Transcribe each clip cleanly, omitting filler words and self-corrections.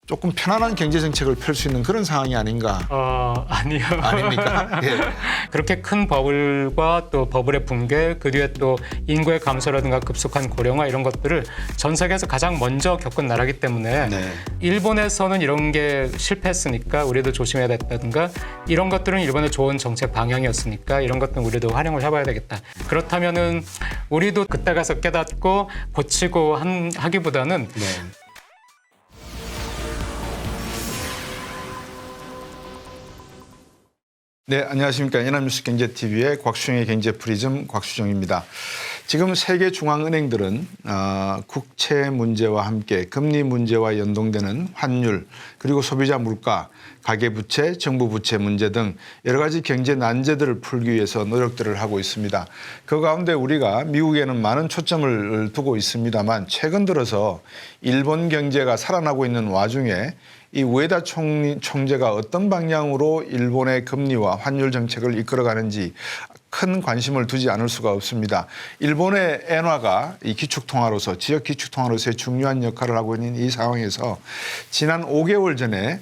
조금 편안한 경제 정책을 펼 수 있는 그런 상황이 아닌가? 아니요. 아닙니까? 예. 그렇게 큰 버블과 또 버블의 붕괴, 그 뒤에 또 인구의 감소라든가 급속한 고령화 이런 것들을 전 세계에서 가장 먼저 겪은 나라이기 때문에 네. 일본에서는 이런 게 실패했으니까 우리도 조심해야 됐다든가 이런 것들은 일본의 좋은 정책 방향이었으니까 이런 것들은 우리도 활용을 해봐야 되겠다. 그렇다면은 우리도 그때 가서 깨닫고 고치고 하기보다는 네. 네, 안녕하십니까. 연합뉴스 경제TV의 곽수정의 경제프리즘 곽수정입니다. 지금 세계 중앙은행들은 국채 문제와 함께 금리 문제와 연동되는 환율 그리고 소비자 물가, 가계부채, 정부부채 문제 등 여러 가지 경제 난제들을 풀기 위해서 노력들을 하고 있습니다. 그 가운데 우리가 미국에는 많은 초점을 두고 있습니다만 최근 들어서 일본 경제가 살아나고 있는 와중에 이 우에다 총재가 어떤 방향으로 일본의 금리와 환율 정책을 이끌어가는지 큰 관심을 두지 않을 수가 없습니다. 일본의 엔화가 이 기축통화로서 지역 기축통화로서의 중요한 역할을 하고 있는 이 상황에서 지난 5개월 전에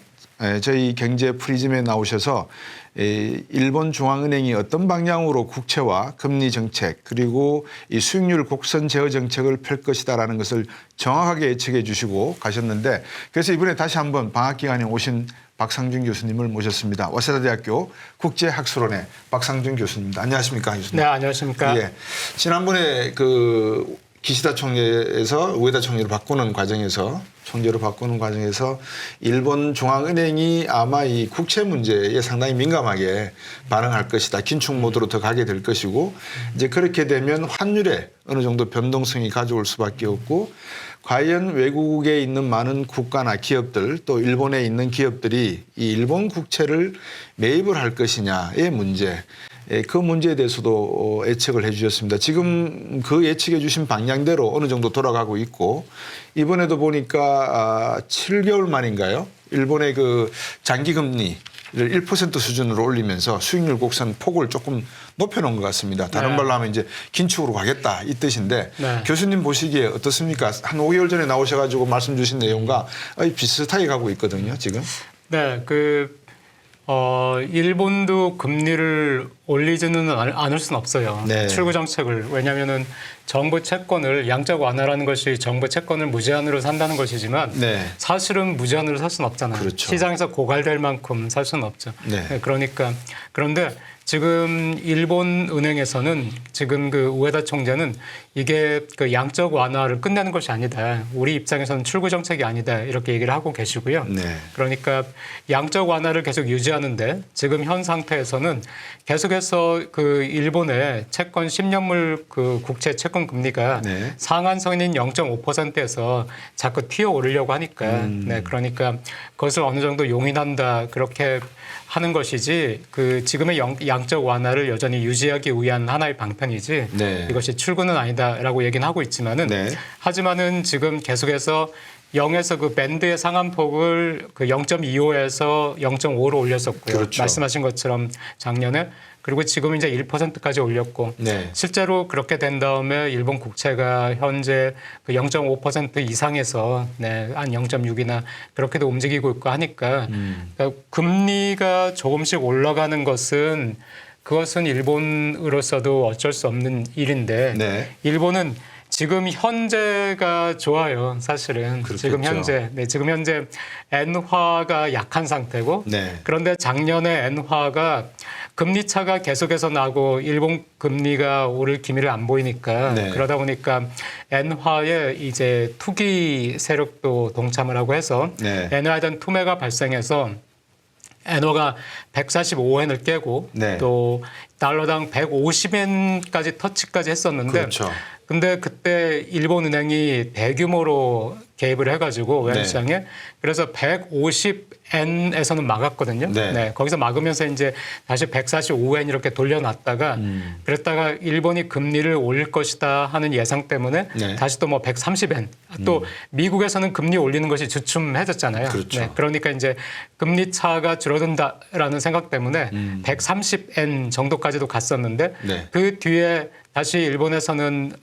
저희 경제 프리즘에 나오셔서 일본 중앙은행이 어떤 방향으로 국채와 금리 정책 그리고 이 수익률 곡선 제어 정책을 펼 것이다라는 것을 정확하게 예측해 주시고 가셨는데 그래서 이번에 다시 한번 방학 기간에 오신 박상준 교수님을 모셨습니다. 와세다대학교 국제학술원의 박상준 교수님입니다. 안녕하십니까, 교수님? 네, 안녕하십니까? 예. 지난번에 그 기시다 총재에서 우에다 총재로 바꾸는 과정에서 일본 중앙은행이 아마 이 국채 문제에 상당히 민감하게 반응할 것이다. 긴축 모드로 더 가게 될 것이고 이제 그렇게 되면 환율에 어느 정도 변동성이 가져올 수밖에 없고 과연 외국에 있는 많은 국가나 기업들 또 일본에 있는 기업들이 이 일본 국채를 매입을 할 것이냐의 문제 그 문제에 대해서도 예측을 해 주셨습니다. 지금 그 예측해 주신 방향대로 어느 정도 돌아가고 있고 이번에도 보니까 7개월 만인가요? 일본의 그 장기금리를 1% 수준으로 올리면서 수익률 곡선 폭을 조금 높여놓은 것 같습니다. 다른 말로 하면 이제 긴축으로 가겠다 이 뜻인데 교수님 보시기에 어떻습니까? 한 5개월 전에 나오셔가지고 말씀 주신 내용과 비슷하게 가고 있거든요, 지금. 네, 일본도 금리를 올리지는 않을 수는 없어요. 네. 출구 정책을. 왜냐하면은 정부 채권을 양적 완화라는 것이 정부 채권을 무제한으로 산다는 것이지만 사실은 무제한으로 살 수는 없잖아요. 그렇죠. 시장에서 고갈될 만큼 살 수는 없죠. 네, 그러니까 그런데 지금 일본 은행에서는 지금 그 우에다 총재는 이게 그 양적 완화를 끝내는 것이 아니다. 우리 입장에서는 출구 정책이 아니다. 이렇게 얘기를 하고 계시고요. 그러니까 양적 완화를 계속 유지하는데 지금 현 상태에서는 계속해서 그 일본의 채권 10년물 그 국채 채권 금리가 상한선인 0.5%에서 자꾸 튀어 오르려고 하니까 그러니까 그것을 어느 정도 용인한다. 그렇게 하는 것이지 그 지금의 양적 완화를 여전히 유지하기 위한 하나의 방편이지 이것이 출구는 아니다라고 얘기는 하고 있지만은 하지만은 지금 계속해서 0에서 그 밴드의 상한폭을 그 0.25에서 0.5로 올렸었고요. 그렇죠. 말씀하신 것처럼 작년에 그리고 지금 이제 1%까지 올렸고 실제로 그렇게 된 다음에 일본 국채가 현재 그 0.5% 이상에서 한 0.6이나 그렇게도 움직이고 있고 하니까 그러니까 금리가 조금씩 올라가는 것은 그것은 일본으로서도 어쩔 수 없는 일인데 일본은 지금 현재가 좋아요, 사실은. 지금 현재. 지금 현재 엔화가 약한 상태고 그런데 작년에 엔화가 금리 차가 계속해서 나고 일본 금리가 오를 기미를 안 보이니까 그러다 보니까 엔화에 이제 투기 세력도 동참을 하고 해서 엔화에 대한 투매가 발생해서 엔화가 145엔을 깨고 또 달러당 150엔까지 터치까지 했었는데 근데 그때 일본은행이 대규모로 개입을 해가지고 외환시장에 그래서 150엔에서는 막았거든요. 거기서 막으면서 이제 다시 145엔 이렇게 돌려놨다가 그랬다가 일본이 금리를 올릴 것이다 하는 예상 때문에 다시 또 뭐 130엔 또 미국에서는 금리 올리는 것이 주춤해졌잖아요. 그러니까 이제 금리 차가 줄어든다라는 생각 때문에 130엔 정도까지도 갔었는데 그 뒤에 다시 일본에서는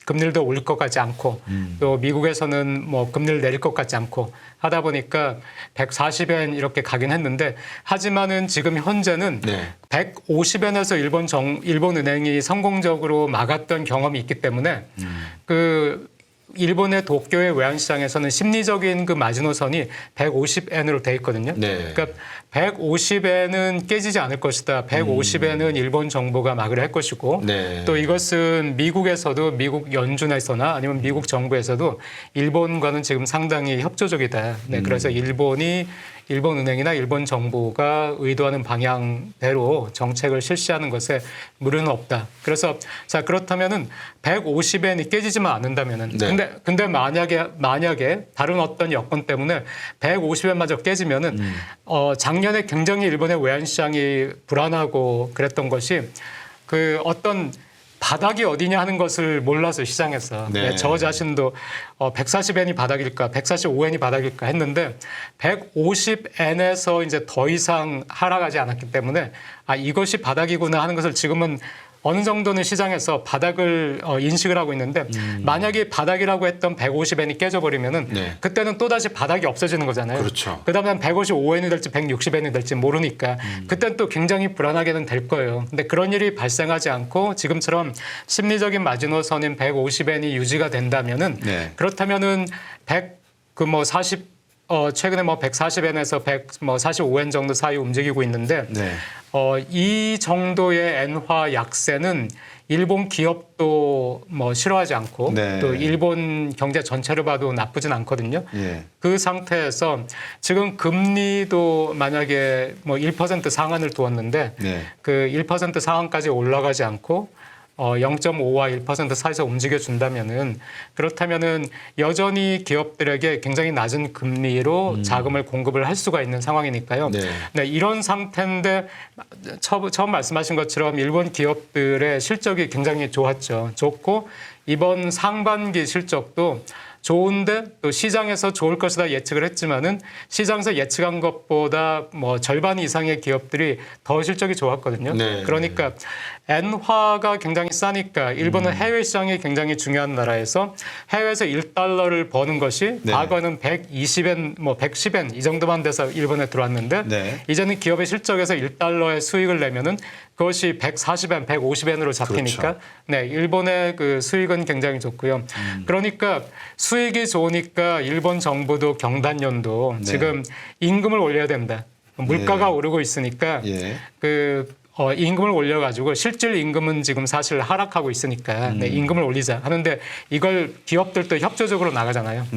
금리를 더 올릴 것 같지 않고 또 미국에서는 뭐 금리를 내릴 것 같지 않고 하다 보니까 140엔 이렇게 가긴 했는데 하지만은 지금 현재는 150엔에서 일본 은행이 성공적으로 막았던 경험이 있기 때문에 그 일본의 도쿄의 외환시장에서는 심리적인 그 마지노선이 150엔으로 돼 있거든요. 그러니까 150엔은 깨지지 않을 것이다. 150엔은 일본 정부가 막으려 할 것이고 또 이것은 미국에서도 미국 연준에서나 아니면 미국 정부에서도 일본과는 지금 상당히 협조적이다. 그래서 일본 은행이나 일본 정부가 의도하는 방향대로 정책을 실시하는 것에 무리는 없다. 그래서 자 그렇다면은 150엔이 깨지지만 않는다면은 근데 만약에 다른 어떤 여건 때문에 150엔마저 깨지면은 작년에 굉장히 일본의 외환 시장이 불안하고 그랬던 것이 그 어떤 바닥이 어디냐 하는 것을 몰라서 시장에서 저 자신도 140엔이 바닥일까 145엔이 바닥일까 했는데 150엔에서 이제 더 이상 하락하지 않았기 때문에 아 이것이 바닥이구나 하는 것을 지금은 어느 정도는 시장에서 바닥을 인식을 하고 있는데 만약에 바닥이라고 했던 150엔이 깨져버리면은 그때는 또다시 바닥이 없어지는 거잖아요. 그렇죠. 그다음에 155엔이 될지 160엔이 될지 모르니까 그때는 또 굉장히 불안하게는 될 거예요. 근데 그런 일이 발생하지 않고 지금처럼 심리적인 마지노선인 150엔이 유지가 된다면은 그렇다면은 최근에 140엔에서 145엔 정도 사이 움직이고 있는데 이 정도의 엔화 약세는 일본 기업도 싫어하지 않고 또 일본 경제 전체를 봐도 나쁘진 않거든요. 그 상태에서 지금 금리도 만약에 1% 상한을 두었는데 그 1% 상한까지 올라가지 않고 0.5와 1% 사이에서 움직여준다면은 그렇다면은 여전히 기업들에게 굉장히 낮은 금리로 자금을 공급을 할 수가 있는 상황이니까요. 이런 상태인데 처음 말씀하신 것처럼 일본 기업들의 실적이 굉장히 좋고 이번 상반기 실적도 좋은데 또 시장에서 좋을 것이다 예측을 했지만은 시장에서 예측한 것보다 절반 이상의 기업들이 더 실적이 좋았거든요. 그러니까 엔화가 굉장히 싸니까 일본은 해외 시장이 굉장히 중요한 나라에서 해외에서 1달러를 버는 것이 과거는 120엔, 110엔 이 정도만 돼서 일본에 들어왔는데 이제는 기업의 실적에서 1달러의 수익을 내면은 그것이 140엔, 150엔으로 잡히니까 일본의 그 수익은 굉장히 좋고요. 그러니까 수익이 좋으니까 일본 정부도 경단련도 지금 임금을 올려야 된다. 물가가 오르고 있으니까 임금을 올려가지고 실질 임금은 지금 사실 하락하고 있으니까 임금을 올리자 하는데 이걸 기업들도 협조적으로 나가잖아요.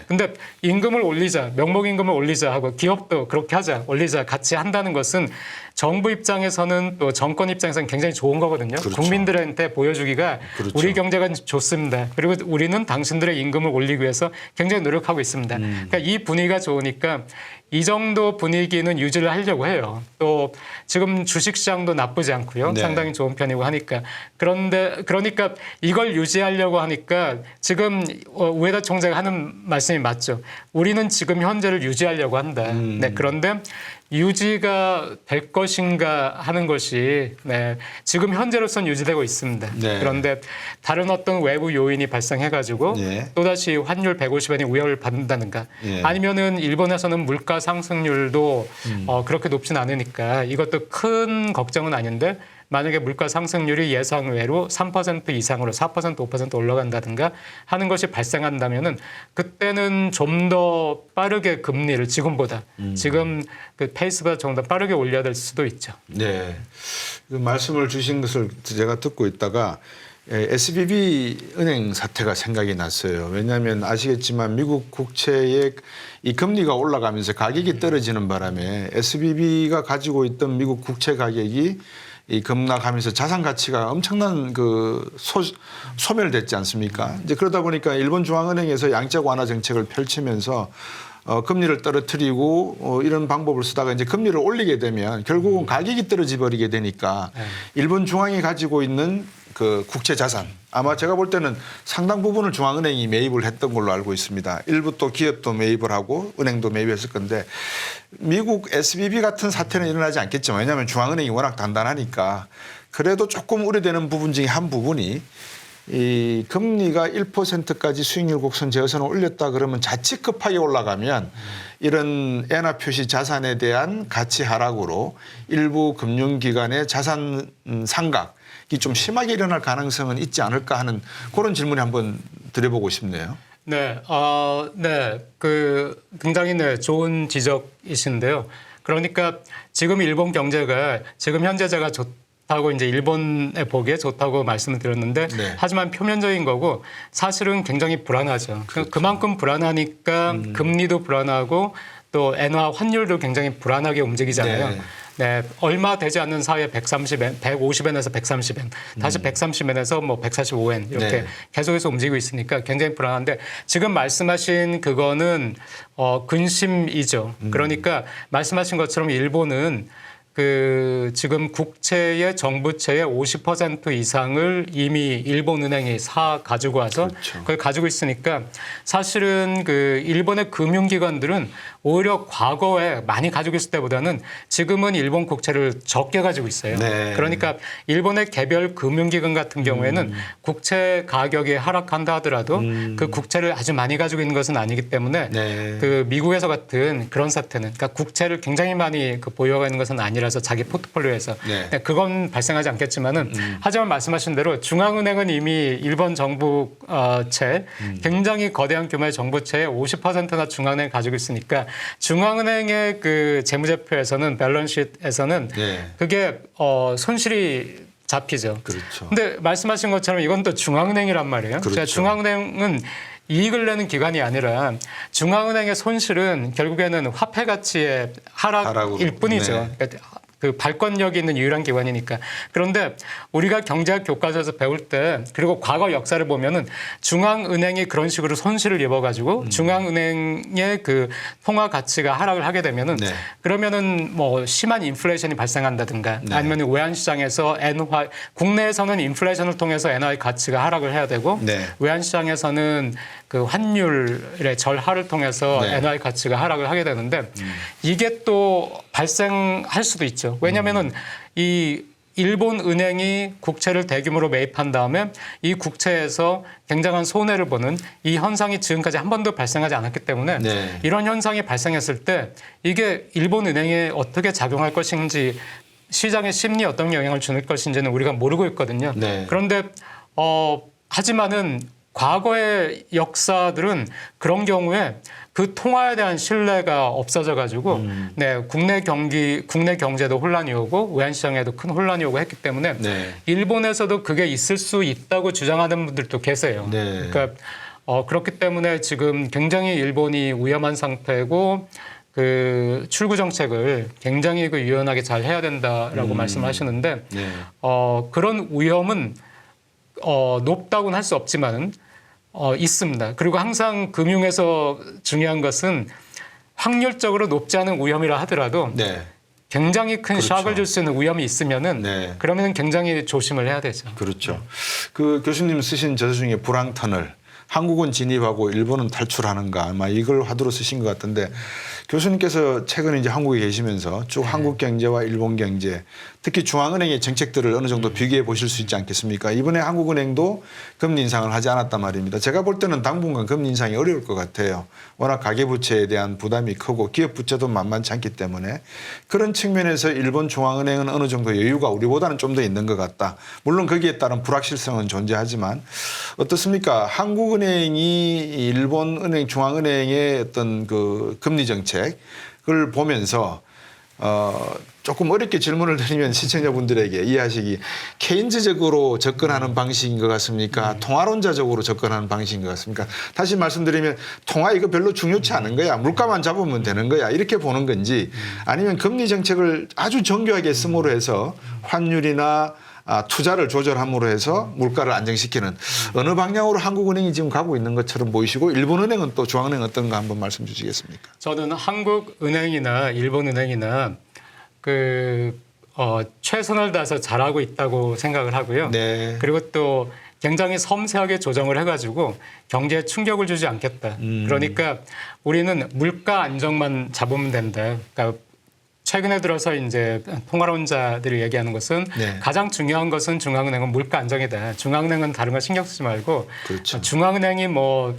근데 임금을 올리자, 명목 임금을 올리자 하고 기업도 그렇게 하자, 올리자 같이 한다는 것은 정부 입장에서는 또 정권 입장에서는 굉장히 좋은 거거든요. 국민들한테 보여주기가 우리 경제가 좋습니다. 그리고 우리는 당신들의 임금을 올리기 위해서 굉장히 노력하고 있습니다. 그러니까 이 분위기가 좋으니까 이 정도 분위기는 유지를 하려고 해요. 또 지금 주식시장도 나쁘지 않고요. 상당히 좋은 편이고 하니까. 그러니까 이걸 유지하려고 하니까 지금 우에다 총재가 하는 말씀이 맞죠. 우리는 지금 현재를 유지하려고 한다. 그런데 유지가 될 것인가 하는 것이 지금 현재로서는 유지되고 있습니다. 그런데 다른 어떤 외부 요인이 발생해가지고 또다시 환율 150엔이 우열을 받는다든가 아니면은 일본에서는 물가 상승률도 그렇게 높진 않으니까 이것도 큰 걱정은 아닌데 만약에 물가 상승률이 예상외로 3% 이상으로 4%, 5% 올라간다든가 하는 것이 발생한다면은 그때는 좀 더 빠르게 금리를 지금보다 지금 그 페이스보다 좀 더 빠르게 올려야 될 수도 있죠. 그 말씀을 주신 것을 제가 듣고 있다가 SBB 은행 사태가 생각이 났어요. 왜냐하면 아시겠지만 미국 국채의 이 금리가 올라가면서 가격이 떨어지는 바람에 SBB가 가지고 있던 미국 국채 가격이 이 급락하면서 자산 가치가 엄청난 소멸됐지 않습니까? 이제 그러다 보니까 일본 중앙은행에서 양적 완화 정책을 펼치면서 금리를 떨어뜨리고 이런 방법을 쓰다가 이제 금리를 올리게 되면 결국은 가격이 떨어져 버리게 되니까 일본 중앙이 가지고 있는 그 국채 자산 아마 제가 볼 때는 상당 부분을 중앙은행이 매입을 했던 걸로 알고 있습니다. 일부 또 기업도 매입을 하고 은행도 매입했을 건데 미국 SBB 같은 사태는 일어나지 않겠지만 왜냐하면 중앙은행이 워낙 단단하니까 그래도 조금 우려되는 부분 중에 한 부분이 이 금리가 1%까지 수익률 곡선 제어선을 올렸다 그러면 자칫 급하게 올라가면 이런 엔화 표시 자산에 대한 가치 하락으로 일부 금융기관의 자산 상각이 좀 심하게 일어날 가능성은 있지 않을까 하는 그런 질문을 한번 드려보고 싶네요. 네, 굉장히 좋은 지적이신데요. 그러니까 지금 일본 경제가 지금 현재 제가 좋다고 이제 일본에 보기에 좋다고 말씀을 드렸는데 네. 하지만 표면적인 거고 사실은 굉장히 불안하죠. 그렇죠. 그만큼 불안하니까 금리도 불안하고 또 엔화 환율도 굉장히 불안하게 움직이잖아요. 네. 네, 얼마 되지 않는 사이에 130엔, 150엔에서 130엔, 다시 130엔에서 뭐 145엔 이렇게 네. 계속해서 움직이고 있으니까 굉장히 불안한데 지금 말씀하신 그거는 근심이죠. 그러니까 말씀하신 것처럼 일본은 지금 국채의 정부채의 50% 이상을 이미 일본은행이 사 가지고 와서 그렇죠. 그걸 가지고 있으니까 사실은 일본의 금융기관들은 오히려 과거에 많이 가지고 있을 때보다는 지금은 일본 국채를 적게 가지고 있어요. 네. 그러니까 일본의 개별 금융기관 같은 경우에는 국채 가격이 하락한다 하더라도 그 국채를 아주 많이 가지고 있는 것은 아니기 때문에 네. 미국에서 같은 그런 사태는 그러니까 국채를 굉장히 많이 보유하고 있는 것은 아니라서 자기 포트폴리오에서 네. 그건 발생하지 않겠지만은 하지만 말씀하신 대로 중앙은행은 이미 일본 정부채 굉장히 거대한 규모의 정부채의 50%나 중앙은행이 가지고 있으니까 중앙은행의 재무제표에서는 밸런스시트에서는 네. 그게 손실이 잡히죠. 그렇죠. 근데 말씀하신 것처럼 이건 또 중앙은행이란 말이에요. 그렇죠. 중앙은행은 이익을 내는 기관이 아니라 중앙은행의 손실은 결국에는 화폐 가치의 하락일 뿐이죠. 네. 그러니까 발권력이 있는 유일한 기관이니까. 그런데 우리가 경제학 교과서에서 배울 때 그리고 과거 역사를 보면은 중앙은행이 그런 식으로 손실을 입어가지고 중앙은행의 통화 가치가 하락을 하게 되면은 네. 그러면은 뭐 심한 인플레이션이 발생한다든가 네. 아니면 외환시장에서 국내에서는 인플레이션을 통해서 엔화의 가치가 하락을 해야 되고 네. 외환시장에서는 환율의 절하를 통해서 네. 엔화의 가치가 하락을 하게 되는데 이게 또 발생할 수도 있죠. 왜냐하면은 이 일본 은행이 국채를 대규모로 매입한 다음에 이 국채에서 굉장한 손해를 보는 이 현상이 지금까지 한 번도 발생하지 않았기 때문에 네. 이런 현상이 발생했을 때 이게 일본 은행에 어떻게 작용할 것인지 시장의 심리에 어떤 영향을 줄 것인지는 우리가 모르고 있거든요. 네. 그런데 하지만은 과거의 역사들은 그런 경우에 그 통화에 대한 신뢰가 없어져 가지고 국내 경제도 혼란이 오고 외환시장에도 큰 혼란이 오고 했기 때문에 네. 일본에서도 그게 있을 수 있다고 주장하는 분들도 계세요. 네. 그러니까 그렇기 때문에 지금 굉장히 일본이 위험한 상태고 출구 정책을 굉장히 유연하게 잘 해야 된다라고 말씀하시는데 네. 그런 위험은 높다고는 할 수 없지만은 있습니다. 그리고 항상 금융에서 중요한 것은 확률적으로 높지 않은 위험이라 하더라도 네. 굉장히 큰 그렇죠. 샥을 줄 수 있는 위험이 있으면은 네. 그러면은 굉장히 조심을 해야 되죠. 그렇죠. 교수님 쓰신 저서 중에 불황터널 한국은 진입하고 일본은 탈출하는가 아마 이걸 화두로 쓰신 것 같은데 교수님께서 최근에 이제 한국에 계시면서 쭉 한국 경제와 일본 경제 특히 중앙은행의 정책들을 어느 정도 비교해 보실 수 있지 않겠습니까? 이번에 한국은행도 금리 인상을 하지 않았단 말입니다. 제가 볼 때는 당분간 금리 인상이 어려울 것 같아요. 워낙 가계부채에 대한 부담이 크고 기업부채도 만만치 않기 때문에 그런 측면에서 일본 중앙은행은 어느 정도 여유가 우리보다는 좀 더 있는 것 같다. 물론 거기에 따른 불확실성은 존재하지만 어떻습니까? 한국은행이 일본은행 중앙은행의 어떤 금리 정책을 보면서 조금 어렵게 질문을 드리면 시청자분들에게 이해하시기 케인즈적으로 접근하는 방식인 것 같습니까? 통화론자적으로 접근하는 방식인 것 같습니까? 다시 말씀드리면 통화 이거 별로 중요치 않은 거야. 물가만 잡으면 되는 거야. 이렇게 보는 건지 아니면 금리 정책을 아주 정교하게 씀으로 해서 환율이나 투자를 조절함으로 해서 물가를 안정시키는 어느 방향으로 한국은행이 지금 가고 있는 것처럼 보이시고 일본은행은 또 중앙은행 어떤가 한번 말씀 주시겠습니까? 저는 한국은행이나 일본은행이나 최선을 다해서 잘하고 있다고 생각을 하고요. 네. 그리고 또 굉장히 섬세하게 조정을 해가지고 경제에 충격을 주지 않겠다. 그러니까 우리는 물가 안정만 잡으면 된다. 그러니까 최근에 들어서 이제 통화론자들이 얘기하는 것은 네. 가장 중요한 것은 중앙은행은 물가 안정이다. 중앙은행은 다른 거 신경 쓰지 말고 그렇죠. 중앙은행이 뭐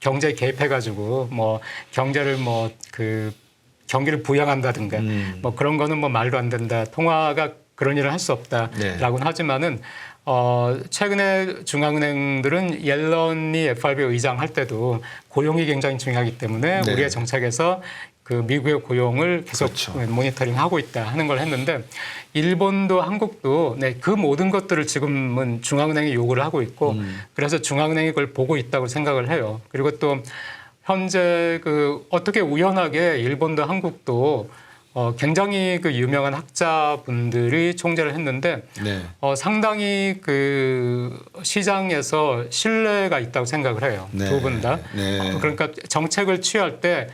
경제에 개입해가지고 뭐 경제를 뭐 그 경기를 부양한다든가 뭐 그런 거는 뭐 말도 안 된다. 통화가 그런 일을 할 수 없다라고는 네. 하지만은 최근에 중앙은행들은 옐런이 FRB 의장 할 때도 고용이 굉장히 중요하기 때문에 네. 우리의 정책에서 그 미국의 고용을 계속 그렇죠. 모니터링하고 있다 하는 걸 했는데 일본도 한국도 네, 그 모든 것들을 지금은 중앙은행이 요구를 하고 있고 그래서 중앙은행이 그걸 보고 있다고 생각을 해요. 그리고 또 현재 그 어떻게 우연하게 일본도 한국도 굉장히 그 유명한 학자분들이 총재를 했는데 네. 상당히 그 시장에서 신뢰가 있다고 생각을 해요. 네. 두 분 다. 네. 그러니까 정책을 취할 때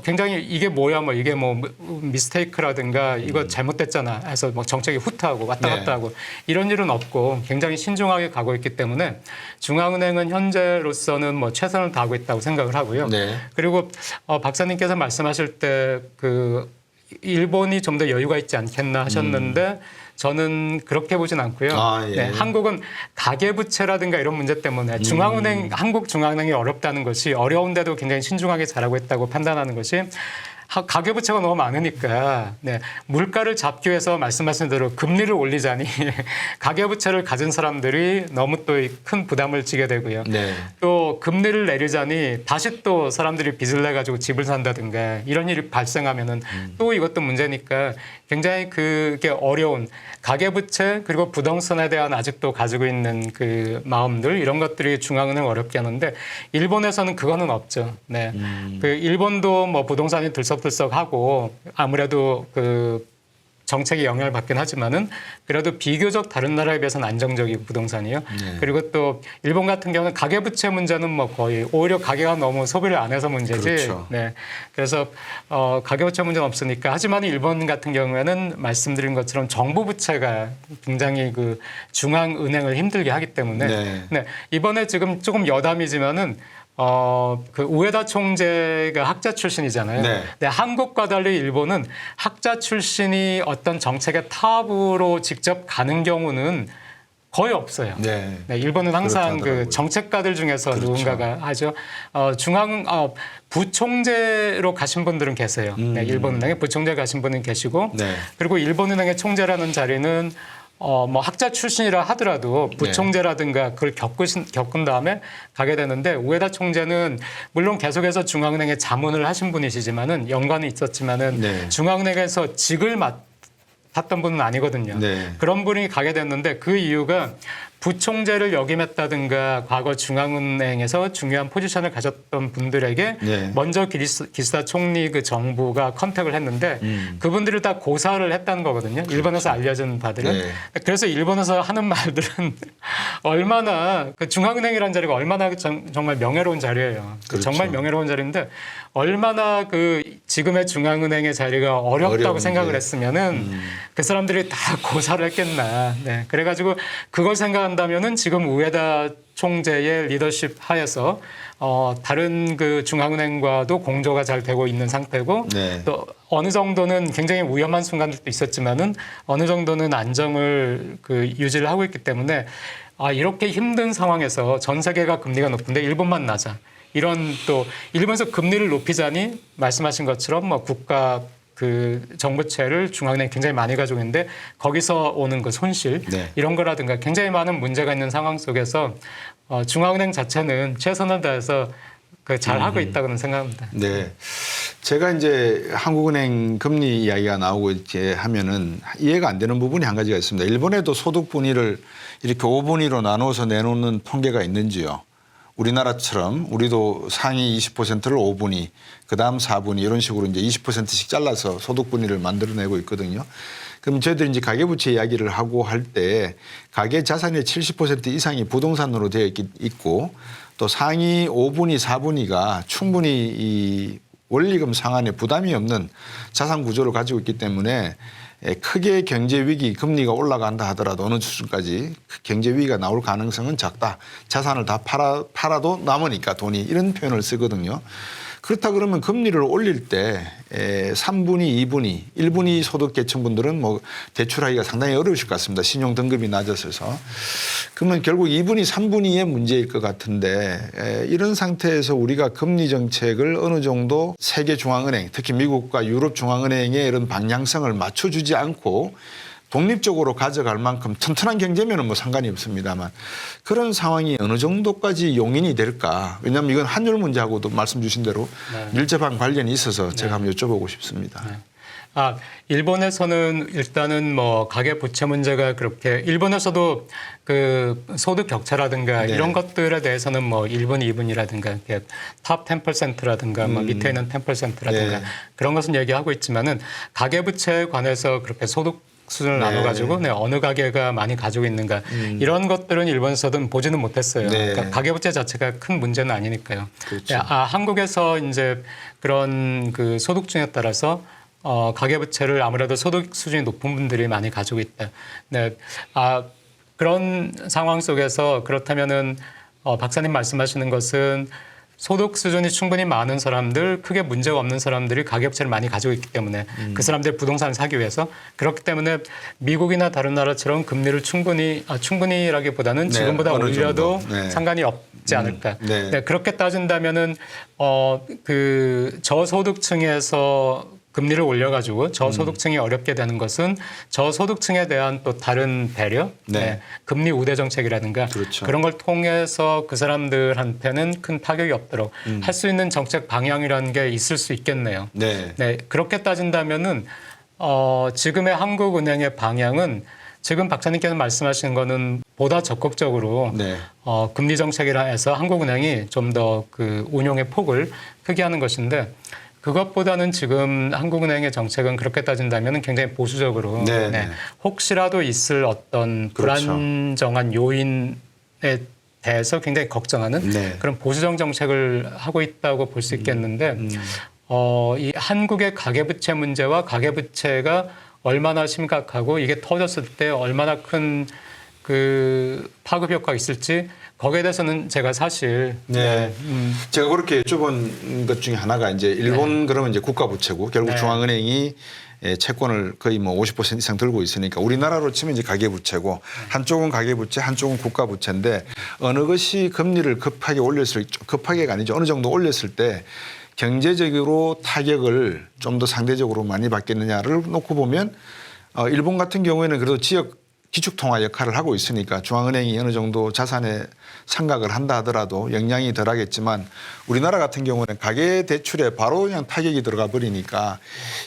굉장히 이게 뭐야 뭐 이게 뭐 미스테이크라든가 이거 잘못됐잖아 해서 뭐 정책이 후퇴하고 왔다 갔다 네. 하고 이런 일은 없고 굉장히 신중하게 가고 있기 때문에 중앙은행은 현재로서는 뭐 최선을 다하고 있다고 생각을 하고요. 네. 그리고 박사님께서 말씀하실 때 그 일본이 좀 더 여유가 있지 않겠나 하셨는데 저는 그렇게 보진 않고요. 예. 네, 한국은 가계부채라든가 이런 문제 때문에 중앙은행, 한국 중앙은행이 어렵다는 것이 어려운데도 굉장히 신중하게 잘하고 있다고 판단하는 것이 가계부채가 너무 많으니까 네, 물가를 잡기 위해서 말씀하신 대로 금리를 올리자니 가계부채를 가진 사람들이 너무 또 큰 부담을 지게 되고요. 네. 또 금리를 내리자니 다시 또 사람들이 빚을 내가지고 집을 산다든가 이런 일이 발생하면은 또 이것도 문제니까 굉장히 그게 어려운 가계부채 그리고 부동산에 대한 아직도 가지고 있는 그 마음들 이런 것들이 중앙은행 어렵게 하는데 일본에서는 그거는 없죠. 네. 그 일본도 뭐 부동산이 들썩들썩하고 아무래도 그 정책에 영향을 받긴 하지만은 그래도 비교적 다른 나라에 비해서는 안정적이고 부동산이요. 네. 그리고 또 일본 같은 경우는 가계부채 문제는 뭐 거의 오히려 가계가 너무 소비를 안 해서 문제지. 그렇죠. 네. 그래서 가계부채 문제는 없으니까 하지만 일본 같은 경우에는 말씀드린 것처럼 정부 부채가 굉장히 그 중앙은행을 힘들게 하기 때문에 네. 네. 이번에 지금 조금 여담이지만은 그 우에다 총재가 학자 출신이잖아요. 네. 근데 한국과 달리 일본은 학자 출신이 어떤 정책의 탑으로 직접 가는 경우는 거의 없어요. 네. 네, 일본은 항상 그렇다더라고요. 그 정책가들 중에서 그렇죠. 누군가가 하죠. 부총재로 가신 분들은 계세요. 네, 일본은행에 부총재 가신 분은 계시고, 네. 그리고 일본은행의 총재라는 자리는 뭐 학자 출신이라 하더라도 부총재라든가 그걸 겪은 다음에 가게 되는데 우에다 총재는 물론 계속해서 중앙은행에 자문을 하신 분이시지만은 연관이 있었지만은 네. 중앙은행에서 직을 맡았던 분은 아니거든요. 네. 그런 분이 가게 됐는데 그 이유가 부총재를 역임했다든가 과거 중앙은행에서 중요한 포지션을 가졌던 분들에게 네. 먼저 기시다 총리 그 정부가 컨택을 했는데 그분들을 다 고사를 했다는 거거든요. 일본에서 알려진 바들은. 네. 그래서 일본에서 하는 말들은 얼마나 그 중앙은행이라는 자리가 얼마나 정말 명예로운 자리예요. 그렇죠. 정말 명예로운 자리인데 얼마나 그 지금의 중앙은행의 자리가 어렵다고 어려운데. 생각을 했으면은 그 사람들이 다 고사를 했겠나. 네. 그래가지고 그걸 생각한다면은 지금 우에다 총재의 리더십 하에서 다른 그 중앙은행과도 공조가 잘 되고 있는 상태고 네. 또 어느 정도는 굉장히 위험한 순간들도 있었지만은 어느 정도는 안정을 그 유지를 하고 있기 때문에 이렇게 힘든 상황에서 전 세계가 금리가 높은데 일본만 낮아. 이런 또 일본에서 금리를 높이자니 말씀하신 것처럼 뭐 국가 그 정부채를 중앙은행이 굉장히 많이 가지고 있는데 거기서 오는 그 손실 네. 이런 거라든가 굉장히 많은 문제가 있는 상황 속에서 중앙은행 자체는 최선을 다해서 그 잘하고 있다고는 생각합니다. 네. 제가 이제 한국은행 금리 이야기가 나오고 이렇게 하면은 이해가 안 되는 부분이 한 가지가 있습니다. 일본에도 소득 분위를 이렇게 5분위로 나눠서 내놓는 통계가 있는지요? 우리나라처럼 우리도 상위 20%를 5분위, 그다음 4분위 이런 식으로 이제 20%씩 잘라서 소득 분위를 만들어내고 있거든요. 그럼 저희들이 이제 가계부채 이야기를 하고 할 때 가계 자산의 70% 이상이 부동산으로 되어 있고 또 상위 5분위, 4분위가 충분히 이 원리금 상환에 부담이 없는 자산 구조를 가지고 있기 때문에 크게 경제 위기 금리가 올라간다 하더라도 어느 수준까지 경제 위기가 나올 가능성은 작다. 자산을 다 팔아도 남으니까 돈이 이런 표현을 쓰거든요. 그렇다 그러면 금리를 올릴 때 3분위, 2분위, 1분위 소득 계층분들은 뭐 대출하기가 상당히 어려우실 것 같습니다. 신용 등급이 낮아서. 그러면 결국 2분위, 3분위의 문제일 것 같은데 이런 상태에서 우리가 금리 정책을 어느 정도 세계중앙은행, 특히 미국과 유럽중앙은행의 이런 방향성을 맞춰주지 않고 독립적으로 가져갈 만큼 튼튼한 경제면은 뭐 상관이 없습니다만 그런 상황이 어느 정도까지 용인이 될까? 왜냐하면 이건 환율 문제하고도 말씀 주신 대로 밀접한 관련이 있어서 제가 한번 여쭤보고 싶습니다. 일본에서는 일단은 뭐 가계 부채 문제가 그렇게 일본에서도 그 소득 격차라든가 이런 것들에 대해서는 뭐 1분, 2분이라든가 탑 10%라든가 뭐 밑에 있는 10%라든가 그런 것은 얘기하고 있지만은 가계 부채에 관해서 그렇게 소득 수준을 나눠가지고 어느 가계가 많이 가지고 있는가 이런 것들은 일본에서도 보지는 못했어요. 그러니까 가계부채 자체가 큰 문제는 아니니까요. 그렇죠. 한국에서 이제 그런 그 소득층에 따라서 가계부채를 아무래도 소득 수준이 높은 분들이 많이 가지고 있다. 그런 상황 속에서 그렇다면은 박사님 말씀하시는 것은 소득 수준이 충분히 많은 사람들, 크게 문제가 없는 사람들이 가계부채를 많이 가지고 있기 때문에 그 사람들 부동산을 사기 위해서 그렇기 때문에 미국이나 다른 나라처럼 금리를 충분히라기보다는 지금보다 올려도 상관이 없지 않을까. 그렇게 따진다면은 그 저소득층에서 금리를 올려가지고 저소득층이 어렵게 되는 것은 저소득층에 대한 또 다른 배려, 금리 우대 정책이라든가 그런 걸 통해서 그 사람들한테는 큰 타격이 없도록 할 수 있는 정책 방향이라는 게 있을 수 있겠네요. 그렇게 따진다면은 지금의 한국은행의 방향은 지금 박사님께서 말씀하신 거는 보다 적극적으로 금리 정책이라 해서 한국은행이 좀 더 그 운용의 폭을 크게 하는 것인데 그것보다는 지금 한국은행의 정책은 그렇게 따진다면 굉장히 보수적으로 혹시라도 있을 어떤 불안정한 요인에 대해서 굉장히 걱정하는 그런 보수적 정책을 하고 있다고 볼 수 있겠는데 이 한국의 가계부채 문제와 가계부채가 얼마나 심각하고 이게 터졌을 때 얼마나 큰 그 파급 효과가 있을지 거기에 대해서는 제가 사실 제가 그렇게 여쭤본 것 중에 하나가 이제 일본 그러면 이제 국가부채고 결국 중앙은행이 채권을 거의 뭐 50% 이상 들고 있으니까 우리나라로 치면 이제 가계부채고 한쪽은 가계부채, 한쪽은 국가부채인데 어느 것이 금리를 급하게가 아니죠. 어느 정도 올렸을 때 경제적으로 타격을 좀 더 상대적으로 많이 받겠느냐를 놓고 보면 일본 같은 경우에는 그래도 지역 기축통화 역할을 하고 있으니까 중앙은행이 어느 정도 자산에 상각을 한다 하더라도 영향이 덜하겠지만 우리나라 같은 경우는 가계대출에 바로 그냥 타격이 들어가 버리니까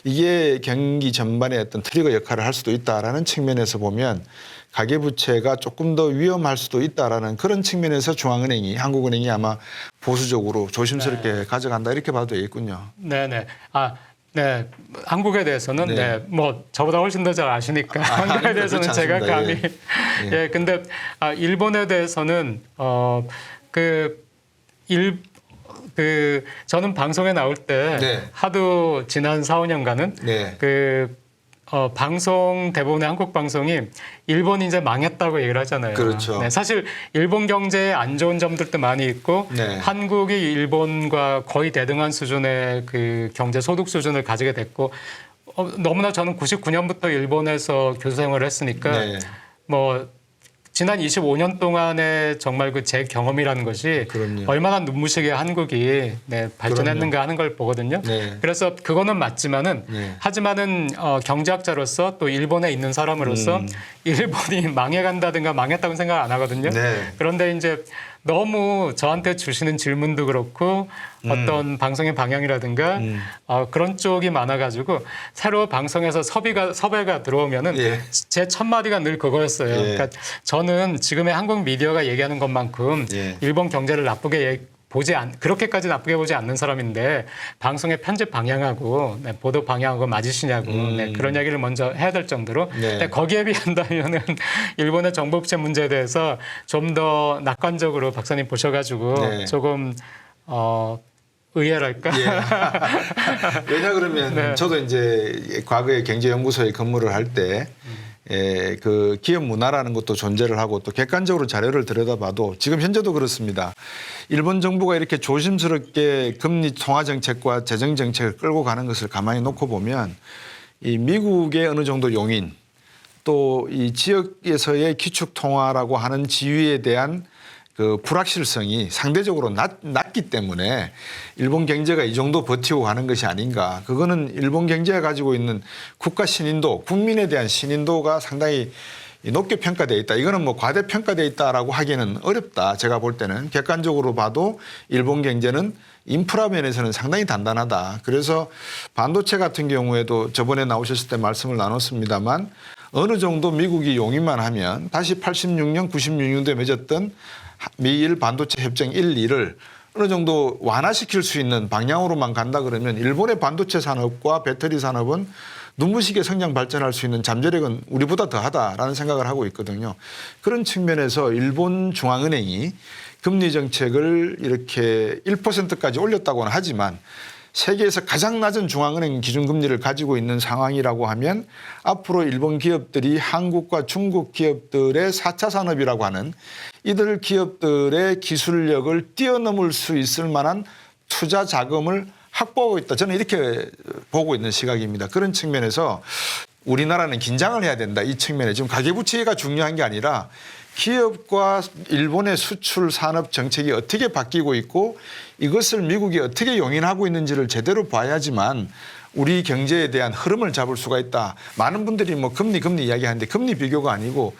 이게 경기 전반에 어떤 트리거 역할을 할 수도 있다라는 측면에서 보면 가계부채가 조금 더 위험할 수도 있다라는 그런 측면에서 중앙은행이 한국은행이 아마 보수적으로 조심스럽게 가져간다 이렇게 봐도 되겠군요. 한국에 대해서는 뭐 저보다 훨씬 더 잘 아시니까 한국에 대해서는 제가 감히 근데 일본에 대해서는 저는 방송에 나올 때 하도 지난 4, 5년간은 방송 대부분의 한국 방송이 일본이 이제 망했다고 얘기를 하잖아요. 사실 일본 경제에 안 좋은 점들도 많이 있고 한국이 일본과 거의 대등한 수준의 그 경제 소득 수준을 가지게 됐고 너무나 저는 99년부터 일본에서 교수 생활을 했으니까 뭐 지난 25년 동안의 정말 그 제 경험이라는 것이 얼마나 눈부시게 한국이 발전했는가 하는 걸 보거든요. 그래서 그거는 맞지만은 하지만은 경제학자로서 또 일본에 있는 사람으로서 일본이 망해간다든가 망했다고 생각 안 하거든요. 그런데 이제 너무 저한테 주시는 질문도 그렇고 어떤 방송의 방향이라든가 그런 쪽이 많아가지고 새로 방송에서 섭외가 들어오면은 제 첫 마디가 늘 그거였어요. 그러니까 저는 지금의 한국 미디어가 얘기하는 것만큼 일본 경제를 나쁘게 그렇게까지 나쁘게 보지 않는 사람인데 방송의 편집 방향하고 보도 방향하고 맞으시냐고 그런 이야기를 먼저 해야 될 정도로 거기에 비한다면은 일본의 정부부채 문제에 대해서 좀 더 낙관적으로 박사님 보셔가지고 조금 의외랄까? 왜냐 그러면 저도 이제 과거에 경제연구소에 근무를 할 때 그 기업 문화라는 것도 존재를 하고 또 객관적으로 자료를 들여다봐도 지금 현재도 그렇습니다. 일본 정부가 이렇게 조심스럽게 금리 통화 정책과 재정 정책을 끌고 가는 것을 가만히 놓고 보면 이 미국의 어느 정도 용인 또 이 지역에서의 기축 통화라고 하는 지위에 대한 그 불확실성이 상대적으로 낮기 때문에 일본 경제가 이 정도 버티고 가는 것이 아닌가. 그거는 일본 경제가 가지고 있는 국가 신인도, 국민에 대한 신인도가 상당히 높게 평가되어 있다. 이거는 뭐 과대평가되어 있다라고 하기는 어렵다. 제가 볼 때는 객관적으로 봐도 일본 경제는 인프라 면에서는 상당히 단단하다. 그래서 반도체 같은 경우에도 저번에 나오셨을 때 말씀을 나눴습니다만 어느 정도 미국이 용인만 하면 다시 86년, 96년도에 맺었던 미일 반도체 협정 1, 2를 어느 정도 완화시킬 수 있는 방향으로만 간다 그러면 일본의 반도체 산업과 배터리 산업은 눈부시게 성장 발전할 수 있는 잠재력은 우리보다 더하다라는 생각을 하고 있거든요. 그런 측면에서 일본 중앙은행이 금리 정책을 이렇게 1%까지 올렸다고는 하지만 세계에서 가장 낮은 중앙은행 기준금리를 가지고 있는 상황이라고 하면 앞으로 일본 기업들이 한국과 중국 기업들의 4차 산업이라고 하는 이들 기업들의 기술력을 뛰어넘을 수 있을 만한 투자 자금을 확보하고 있다. 저는 이렇게 보고 있는 시각입니다. 그런 측면에서 우리나라는 긴장을 해야 된다. 이 측면에 지금 가계부채가 중요한 게 아니라 기업과 일본의 수출 산업 정책이 어떻게 바뀌고 있고 이것을 미국이 어떻게 용인하고 있는지를 제대로 봐야지만 우리 경제에 대한 흐름을 잡을 수가 있다. 많은 분들이 뭐 금리 이야기하는데 금리 비교가 아니고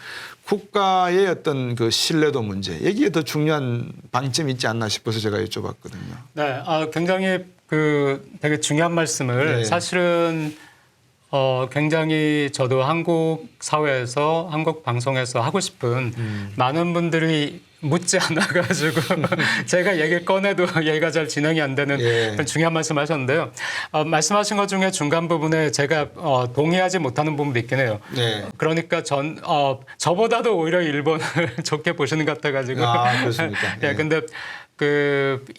국가의 어떤 그 신뢰도 문제 여기에 더 중요한 방점이 있지 않나 싶어서 제가 여쭤봤거든요. 네, 굉장히 되게 중요한 말씀을 네. 사실은 굉장히 저도 한국 사회에서 한국 방송에서 하고 싶은 많은 분들이 묻지 않아가지고 제가 얘기를 꺼내도 얘기가 잘 진행이 안 되는 예. 중요한 말씀하셨는데요. 말씀하신 것 중에 중간 부분에 제가 동의하지 못하는 부분도 있긴 해요. 네. 그러니까 저보다도 오히려 일본을 좋게 보시는 것 같아가지고. 아, 그렇습니까? 예, 근데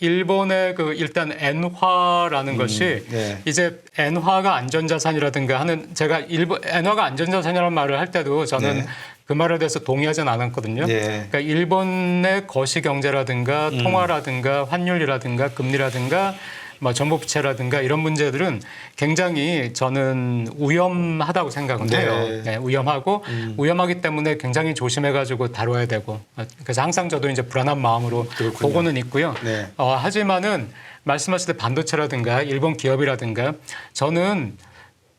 일본의 일단 엔화라는 것이 네. 이제 엔화가 안전자산이라든가 하는 제가 엔화가 안전자산이라는 말을 할 때도 저는 네. 그 말에 대해서 동의하지는 않았거든요. 네. 그러니까 일본의 거시경제라든가 통화라든가 환율이라든가 금리라든가 뭐 정보부채라든가 이런 문제들은 굉장히 저는 위험하다고 생각은 네. 해요. 네, 위험하고 위험하기 때문에 굉장히 조심해가지고 다뤄야 되고 그래서 항상 저도 이제 불안한 마음으로 그렇군요. 보고는 있고요. 네. 하지만은 말씀하실 때 반도체라든가 일본 기업이라든가 저는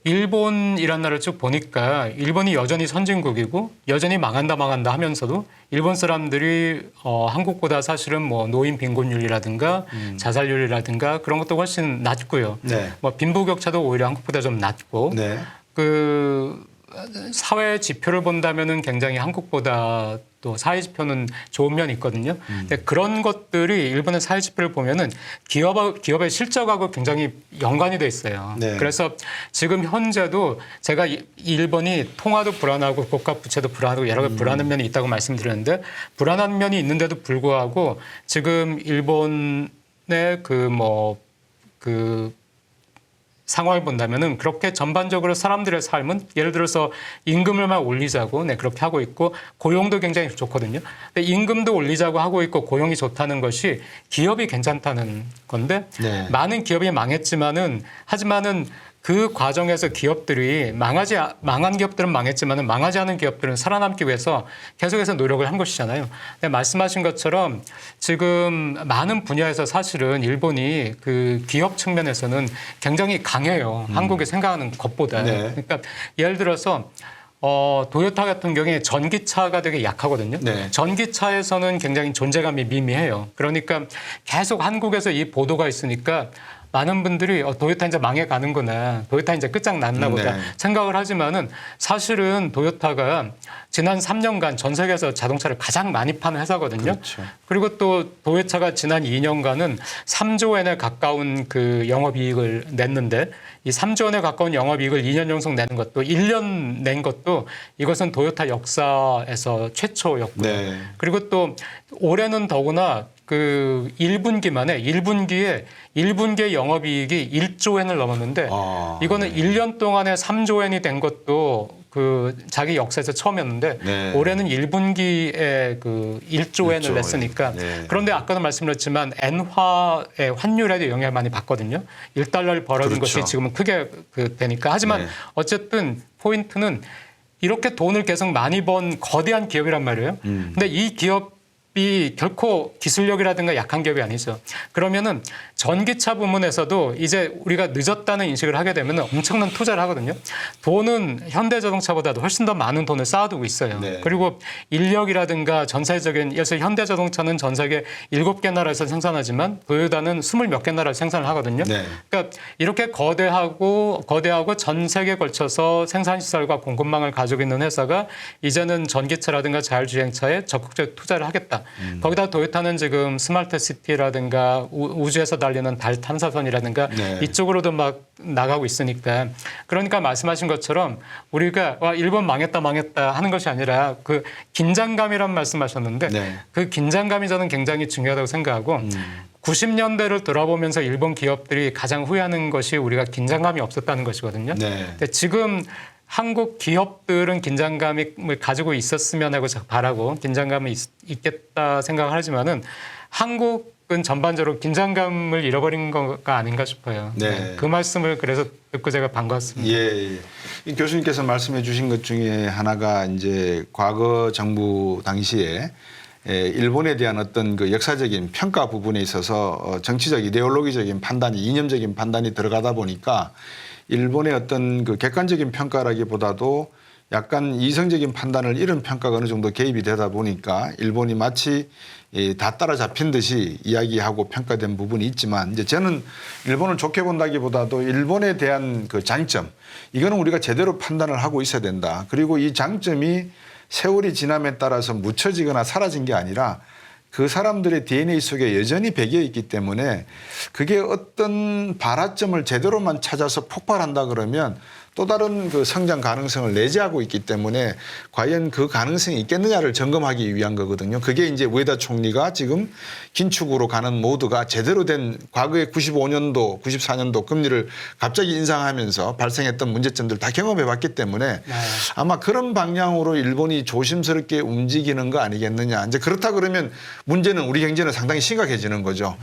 일본이란 나라를 쭉 보니까 일본이 여전히 선진국이고 여전히 망한다 하면서도 일본 사람들이 한국보다 사실은 뭐 노인 빈곤율이라든가 자살률이라든가 그런 것도 훨씬 낮고요. 네. 뭐 빈부격차도 오히려 한국보다 좀 낮고 네. 사회 지표를 본다면은 굉장히 한국보다 또 사회 지표는 좋은 면이 있거든요. 근데 그런 것들이 일본의 사회 지표를 보면은 기업의 실적하고 굉장히 연관이 돼 있어요. 네. 그래서 지금 현재도 제가 일본이 통화도 불안하고 국가 부채도 불안하고 여러 가지 불안한 면이 있다고 말씀드렸는데 불안한 면이 있는데도 불구하고 지금 일본의 상황을 본다면은 그렇게 전반적으로 사람들의 삶은 예를 들어서 임금을만 올리자고 그렇게 하고 있고 고용도 굉장히 좋거든요. 근데 임금도 올리자고 하고 있고 고용이 좋다는 것이 기업이 괜찮다는 건데 네. 많은 기업이 망했지만은 하지만은 그 과정에서 기업들이 망한 기업들은 망했지만은 망하지 않은 기업들은 살아남기 위해서 계속해서 노력을 한 것이잖아요. 근데 말씀하신 것처럼 지금 많은 분야에서 사실은 일본이 기업 측면에서는 굉장히 강해요. 한국이 생각하는 것보다. 네. 그러니까 예를 들어서 도요타 같은 경우에 전기차가 되게 약하거든요. 네. 전기차에서는 굉장히 존재감이 미미해요. 그러니까 계속 한국에서 이 보도가 있으니까 많은 분들이 도요타 이제 망해가는구나. 도요타 이제 끝장났나 보다 네. 생각을 하지만은 사실은 도요타가 지난 3년간 전 세계에서 자동차를 가장 많이 파는 회사거든요. 그렇죠. 그리고 또 도요타가 지난 2년간은 3조 엔에 가까운 영업이익을 냈는데 이 3조 원에 가까운 영업이익을 2년 연속 내는 것도 1년 낸 것도 이것은 도요타 역사에서 최초였고요. 네. 그리고 또 올해는 더구나 1분기에 영업이익이 1조 엔을 넘었는데 이거는 1년 동안에 3조 엔이 된 것도 그 자기 역사에서 처음이었는데 네. 올해는 1분기에 그 1조 엔을 1조 냈으니까 네. 그런데 아까도 말씀드렸지만 엔화의 환율에도 영향을 많이 받거든요. 1달러를 벌어준 그렇죠. 것이 지금은 크게 그 되니까 하지만 네. 어쨌든 포인트는 이렇게 돈을 계속 많이 번 거대한 기업이란 말이에요. 근데 이 기업이 결코 기술력이라든가 약한 기업이 아니죠. 그러면은 전기차 부문에서도 이제 우리가 늦었다는 인식을 하게 되면 엄청난 투자를 하거든요. 돈은 현대자동차보다도 훨씬 더 많은 돈을 쌓아두고 있어요. 네. 그리고 인력이라든가 전 세계적인, 예를 들어 현대자동차는 전 세계 7개 나라에서 생산하지만 도요타는 20몇 개 나라에서 생산을 하거든요. 네. 그러니까 이렇게 거대하고 전 세계에 걸쳐서 생산시설과 공급망을 가지고 있는 회사가 이제는 전기차라든가 자율주행차에 적극적으로 투자를 하겠다. 거기다 도요타는 지금 스마트 시티라든가 우주에서 달리는 달 탐사선이라든가 네. 이쪽으로도 막 나가고 있으니까 그러니까 말씀하신 것처럼 우리가 와 일본 망했다 하는 것이 아니라 그 긴장감이란 말씀하셨는데 네. 그 긴장감이 저는 굉장히 중요하다고 생각하고 90년대를 돌아보면서 일본 기업들이 가장 후회하는 것이 우리가 긴장감이 없었다는 것이거든요. 네. 근데 지금 한국 기업들은 긴장감을 가지고 있었으면 하고 바라고 긴장감이 있겠다 생각을 하지만은 한국은 전반적으로 긴장감을 잃어버린 거가 아닌가 싶어요. 네. 그 말씀을 그래서 듣고 제가 반갑습니다. 예. 이 교수님께서 말씀해 주신 것 중에 하나가 이제 과거 정부 당시에 일본에 대한 어떤 그 역사적인 평가 부분에 있어서 정치적 이데올로기적인 판단이 이념적인 판단이 들어가다 보니까 일본의 어떤 그 객관적인 평가라기보다도 약간 이성적인 판단을 이런 평가가 어느 정도 개입이 되다 보니까 일본이 마치 다 따라잡힌 듯이 이야기하고 평가된 부분이 있지만 이제 저는 일본을 좋게 본다기보다도 일본에 대한 그 장점 이거는 우리가 제대로 판단을 하고 있어야 된다. 그리고 이 장점이 세월이 지남에 따라서 묻혀지거나 사라진 게 아니라 그 사람들의 DNA 속에 여전히 배겨 있기 때문에 그게 어떤 발화점을 제대로만 찾아서 폭발한다 그러면 또 다른 그 성장 가능성을 내재하고 있기 때문에 과연 그 가능성이 있겠느냐를 점검하기 위한 거거든요. 그게 이제 우에다 총리가 지금 긴축으로 가는 모드가 제대로 된 과거의 95년도, 94년도 금리를 갑자기 인상하면서 발생했던 문제점들 다 경험해 봤기 때문에 아마 그런 방향으로 일본이 조심스럽게 움직이는 거 아니겠느냐. 이제 그렇다 그러면 문제는 우리 경제는 상당히 심각해지는 거죠.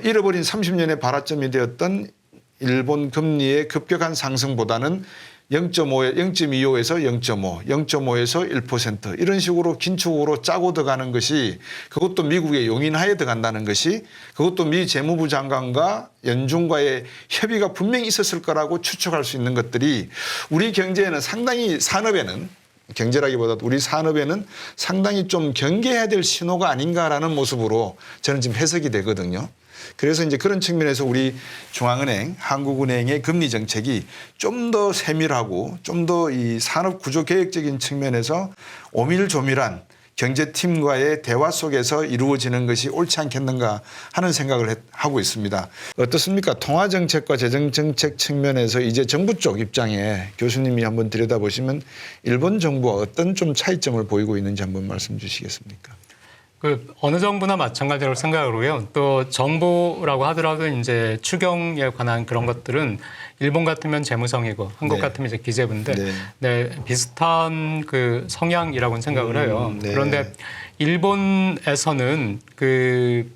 잃어버린 30년의 발화점이 되었던 일본 금리의 급격한 상승보다는 0.25에서 0.5, 0.5에서 1% 이런 식으로 긴축으로 짜고 들어가는 것이 그것도 미국의 용인하에 들어간다는 것이 그것도 미 재무부 장관과 연준과의 협의가 분명히 있었을 거라고 추측할 수 있는 것들이 우리 경제에는 상당히 산업에는 경제라기보다도 우리 산업에는 상당히 좀 경계해야 될 신호가 아닌가라는 모습으로 저는 지금 해석이 되거든요. 그래서 이제 그런 측면에서 우리 중앙은행, 한국은행의 금리 정책이 좀 더 세밀하고 좀 더 이 산업 구조 계획적인 측면에서 오밀조밀한 경제팀과의 대화 속에서 이루어지는 것이 옳지 않겠는가 하는 생각을 하고 있습니다. 어떻습니까? 통화정책과 재정정책 측면에서 이제 정부 쪽 입장에 교수님이 한번 들여다보시면 일본 정부와 어떤 좀 차이점을 보이고 있는지 한번 말씀 주시겠습니까? 그 어느 정부나 마찬가지로 생각하고요. 또 정부라고 하더라도 이제 추경에 관한 그런 것들은 일본 같으면 재무성이고 한국 네. 같으면 이제 기재부인데 네. 네, 비슷한 그 성향이라고는 생각을 해요. 네. 그런데 일본에서는 그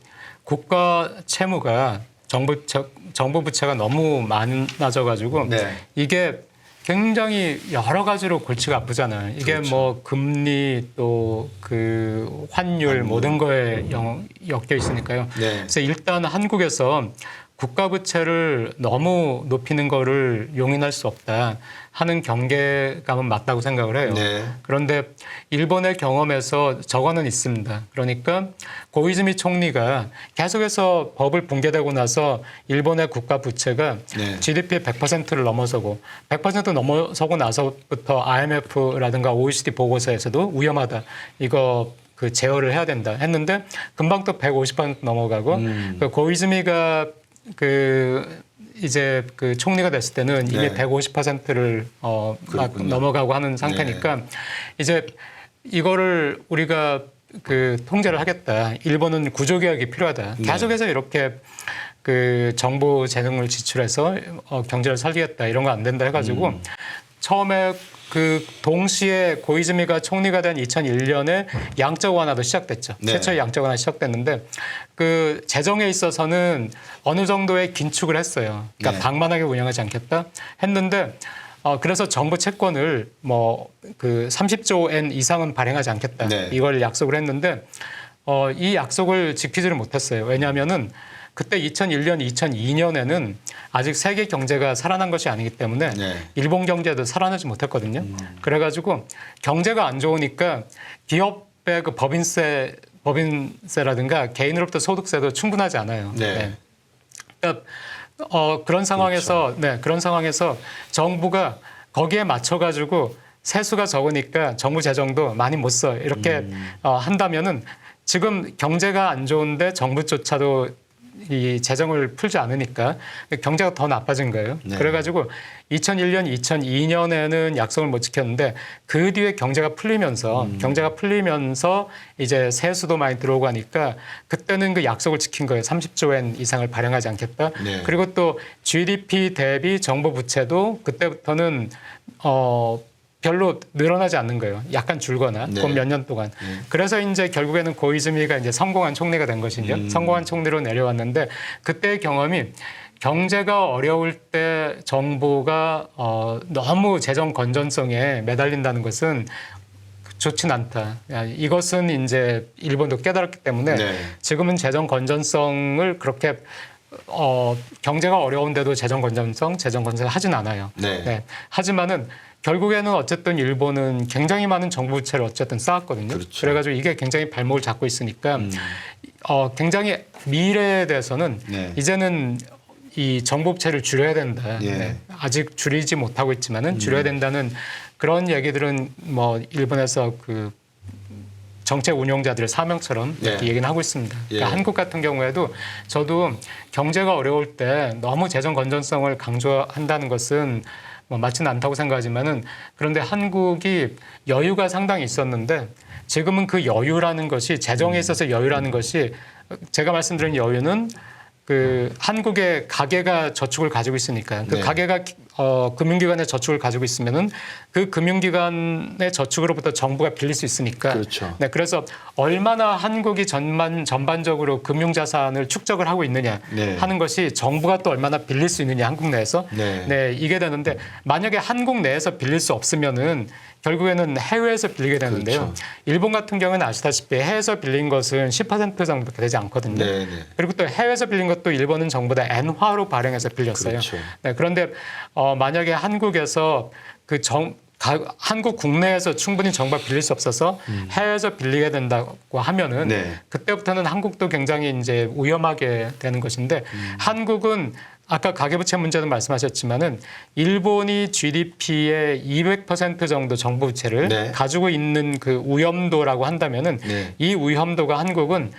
국가 채무가 정부 부채가 너무 많아져 가지고 네. 이게 굉장히 여러 가지로 골치가 아프잖아요. 이게 그렇죠. 뭐 금리 또 그 환율 모든 거에 엮여 있으니까요. 네. 그래서 일단 한국에서 국가 부채를 너무 높이는 거를 용인할 수 없다 하는 경계감은 맞다고 생각을 해요. 네. 그런데 일본의 경험에서 저거는 있습니다. 그러니까 고이즈미 총리가 계속해서 법을 붕괴되고 나서 일본의 국가 부채가 네. GDP의 100%를 넘어서고 100% 넘어서고 나서부터 IMF라든가 OECD 보고서에서도 위험하다. 이거 그 제어를 해야 된다 했는데 금방 또 150% 넘어가고 그 고이즈미가 그 이제 그 총리가 됐을 때는 이미 네. 150%를 막 넘어가고 하는 상태니까 네. 이제 이거를 우리가 그 통제를 하겠다. 일본은 구조개혁이 필요하다. 네. 계속해서 이렇게 그 정부 재능을 지출해서 경제를 살리겠다 이런 거 안 된다 해가지고 처음에 그 동시에 고이즈미가 총리가 된 2001년에 양적 완화도 시작됐죠. 네. 최초의 양적 완화 시작됐는데 그 재정에 있어서는 어느 정도의 긴축을 했어요. 그러니까 네. 방만하게 운영하지 않겠다 했는데 그래서 정부 채권을 뭐 그 30조 엔 이상은 발행하지 않겠다. 네. 이걸 약속을 했는데 이 약속을 지키지를 못했어요. 왜냐하면은 그때 2001년, 2002년에는 아직 세계 경제가 살아난 것이 아니기 때문에 네. 일본 경제도 살아나지 못했거든요. 그래가지고 경제가 안 좋으니까 기업의 그 법인세라든가 개인으로부터 소득세도 충분하지 않아요. 네. 그러니까 그런 상황에서 그런 상황에서 정부가 거기에 맞춰가지고 세수가 적으니까 정부 재정도 많이 못 써. 이렇게 한다면은 지금 경제가 안 좋은데 정부조차도 이 재정을 풀지 않으니까 경제가 더 나빠진 거예요. 네. 그래가지고 2001년, 2002년에는 약속을 못 지켰는데 그 뒤에 경제가 풀리면서 이제 세수도 많이 들어오고 하니까 그때는 그 약속을 지킨 거예요. 30조 엔 이상을 발행하지 않겠다. 네. 그리고 또 GDP 대비 정부 부채도 그때부터는 별로 늘어나지 않는 거예요. 약간 줄거나 네. 그 몇 년 동안. 그래서 이제 결국에는 고이즈미가 이제 성공한 총리가 된 것이죠. 성공한 총리로 내려왔는데 그때의 경험이 경제가 어려울 때 정부가 너무 재정 건전성에 매달린다는 것은 좋진 않다. 이것은 이제 일본도 깨달았기 때문에 네. 지금은 재정 건전성을 그렇게 경제가 어려운데도 재정 건전성 하진 않아요. 네. 하지만은 결국에는 어쨌든 일본은 굉장히 많은 정부 부채를 어쨌든 쌓았거든요. 그렇죠. 그래가지고 이게 굉장히 발목을 잡고 있으니까 굉장히 미래에 대해서는 네. 이제는 이 정부 부채를 줄여야 된다. 예. 아직 줄이지 못하고 있지만은 줄여야 된다는 그런 얘기들은 뭐 일본에서 그 정책 운용자들의 사명처럼 이렇게 예. 얘기는 하고 있습니다. 그러니까 예. 한국 같은 경우에도 저도 경제가 어려울 때 너무 재정 건전성을 강조한다는 것은 뭐 맞지는 않다고 생각하지만은 그런데 한국이 여유가 상당히 있었는데 지금은 그 여유라는 것이 재정에 있어서 여유라는 것이 제가 말씀드린 여유는 그 한국의 가계가 저축을 가지고 있으니까 그 네. 가계가 금융기관의 저축을 가지고 있으면은 그 금융기관의 저축으로부터 정부가 빌릴 수 있으니까. 그렇죠. 네, 그래서 얼마나 한국이 전반적으로 금융자산을 축적을 하고 있느냐 네. 하는 것이 정부가 또 얼마나 빌릴 수 있느냐 한국 내에서. 네. 이게 되는데 만약에 한국 내에서 빌릴 수 없으면은 결국에는 해외에서 빌리게 되는데요. 그렇죠. 일본 같은 경우는 아시다시피 해외에서 빌린 것은 10% 정도밖에 되지 않거든요. 네, 네. 그리고 또 해외에서 빌린 것도 일본은 전부 다 엔화로 발행해서 빌렸어요. 그렇죠. 네, 그런데 만약에 한국에서 한국 국내에서 충분히 정부가 빌릴 수 없어서 해외에서 빌리게 된다고 하면은 네. 그때부터는 한국도 굉장히 이제 위험하게 되는 것인데 한국은 아까 가계부채 문제는 말씀하셨지만은 일본이 GDP의 200% 정도 정부 부채를 네. 가지고 있는 그 위험도라고 한다면은 네. 이 위험도가 한국은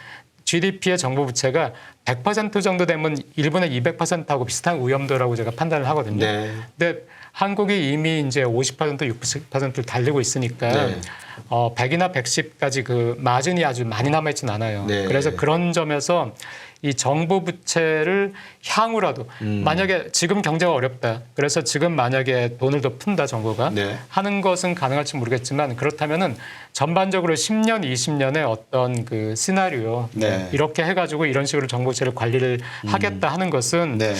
GDP의 정부 부채가 100% 정도 되면 일본의 200%하고 비슷한 위험도라고 제가 판단을 하거든요. 네. 근데 한국이 이미 이제 50% 60%를 달리고 있으니까 네. 100이나 110까지 그 마진이 아주 많이 남아있진 않아요. 네. 그래서 그런 점에서 이 정부 부채를 향후라도 만약에 지금 경제가 어렵다. 그래서 지금 만약에 돈을 더 푼다 정부가 네. 하는 것은 가능할지 모르겠지만 그렇다면은 전반적으로 10년, 20년의 어떤 그 시나리오 네. 이렇게 해가지고 이런 식으로 정부 부채를 관리를 하겠다 하는 것은 네.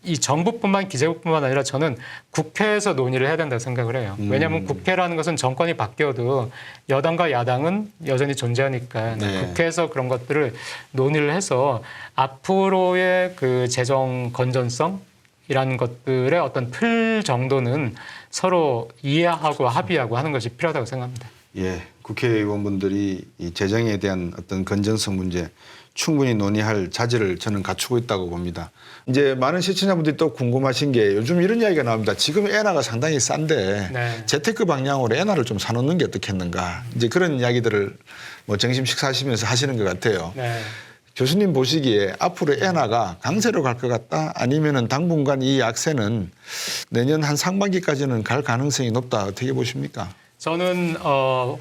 이 정부뿐만 기재부뿐만 아니라 저는 국회에서 논의를 해야 된다고 생각을 해요. 왜냐하면 국회라는 것은 정권이 바뀌어도 여당과 야당은 여전히 존재하니까 네. 국회에서 그런 것들을 논의를 해서 앞으로의 그 재정 건전성이라는 것들의 어떤 틀 정도는 서로 이해하고 합의하고 하는 것이 필요하다고 생각합니다. 예, 국회의원분들이 이 재정에 대한 어떤 건전성 문제 충분히 논의할 자질을 저는 갖추고 있다고 봅니다. 이제 많은 시청자분들이 또 궁금하신 게 요즘 이런 이야기가 나옵니다. 지금 엔화가 상당히 싼데 네. 재테크 방향으로 엔화를 좀 사놓는 게 어떻겠는가. 이제 그런 이야기들을 뭐 점심 식사하시면서 하시는 것 같아요. 네. 교수님 보시기에 앞으로 엔화가 강세로 갈 것 같다? 아니면은 당분간 이 약세는 내년 한 상반기까지는 갈 가능성이 높다? 어떻게 보십니까? 저는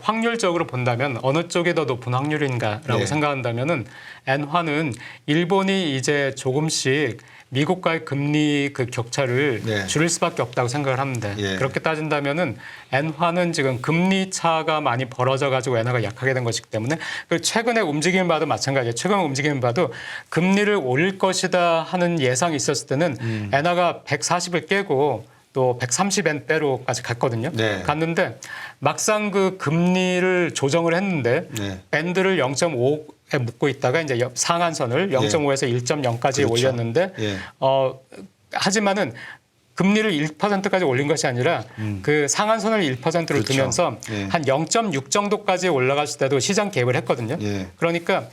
확률적으로 본다면 어느 쪽이 더 높은 확률인가라고 네. 생각한다면은 엔화는 일본이 이제 조금씩 미국과의 금리 그 격차를 네. 줄일 수밖에 없다고 생각을 합니다. 예. 그렇게 따진다면은 엔화는 지금 금리 차가 많이 벌어져 가지고 엔화가 약하게 된 것이기 때문에 그 최근에 움직임을 봐도 마찬가지예요. 최근 움직임을 봐도 금리를 올릴 것이다 하는 예상이 있었을 때는 엔화가 140을 깨고 또 130엔대로까지 갔거든요. 네. 갔는데 막상 그 금리를 조정을 했는데 네. 밴드를 0.5에 묶고 있다가 이제 상한선을 0.5에서 1.0까지 그렇죠. 올렸는데 예. 하지만은 금리를 1%까지 올린 것이 아니라 그 상한선을 1%로 그렇죠. 두면서 예. 한 0.6 정도까지 올라갔을 때도 시장 개입을 했거든요. 예. 그러니까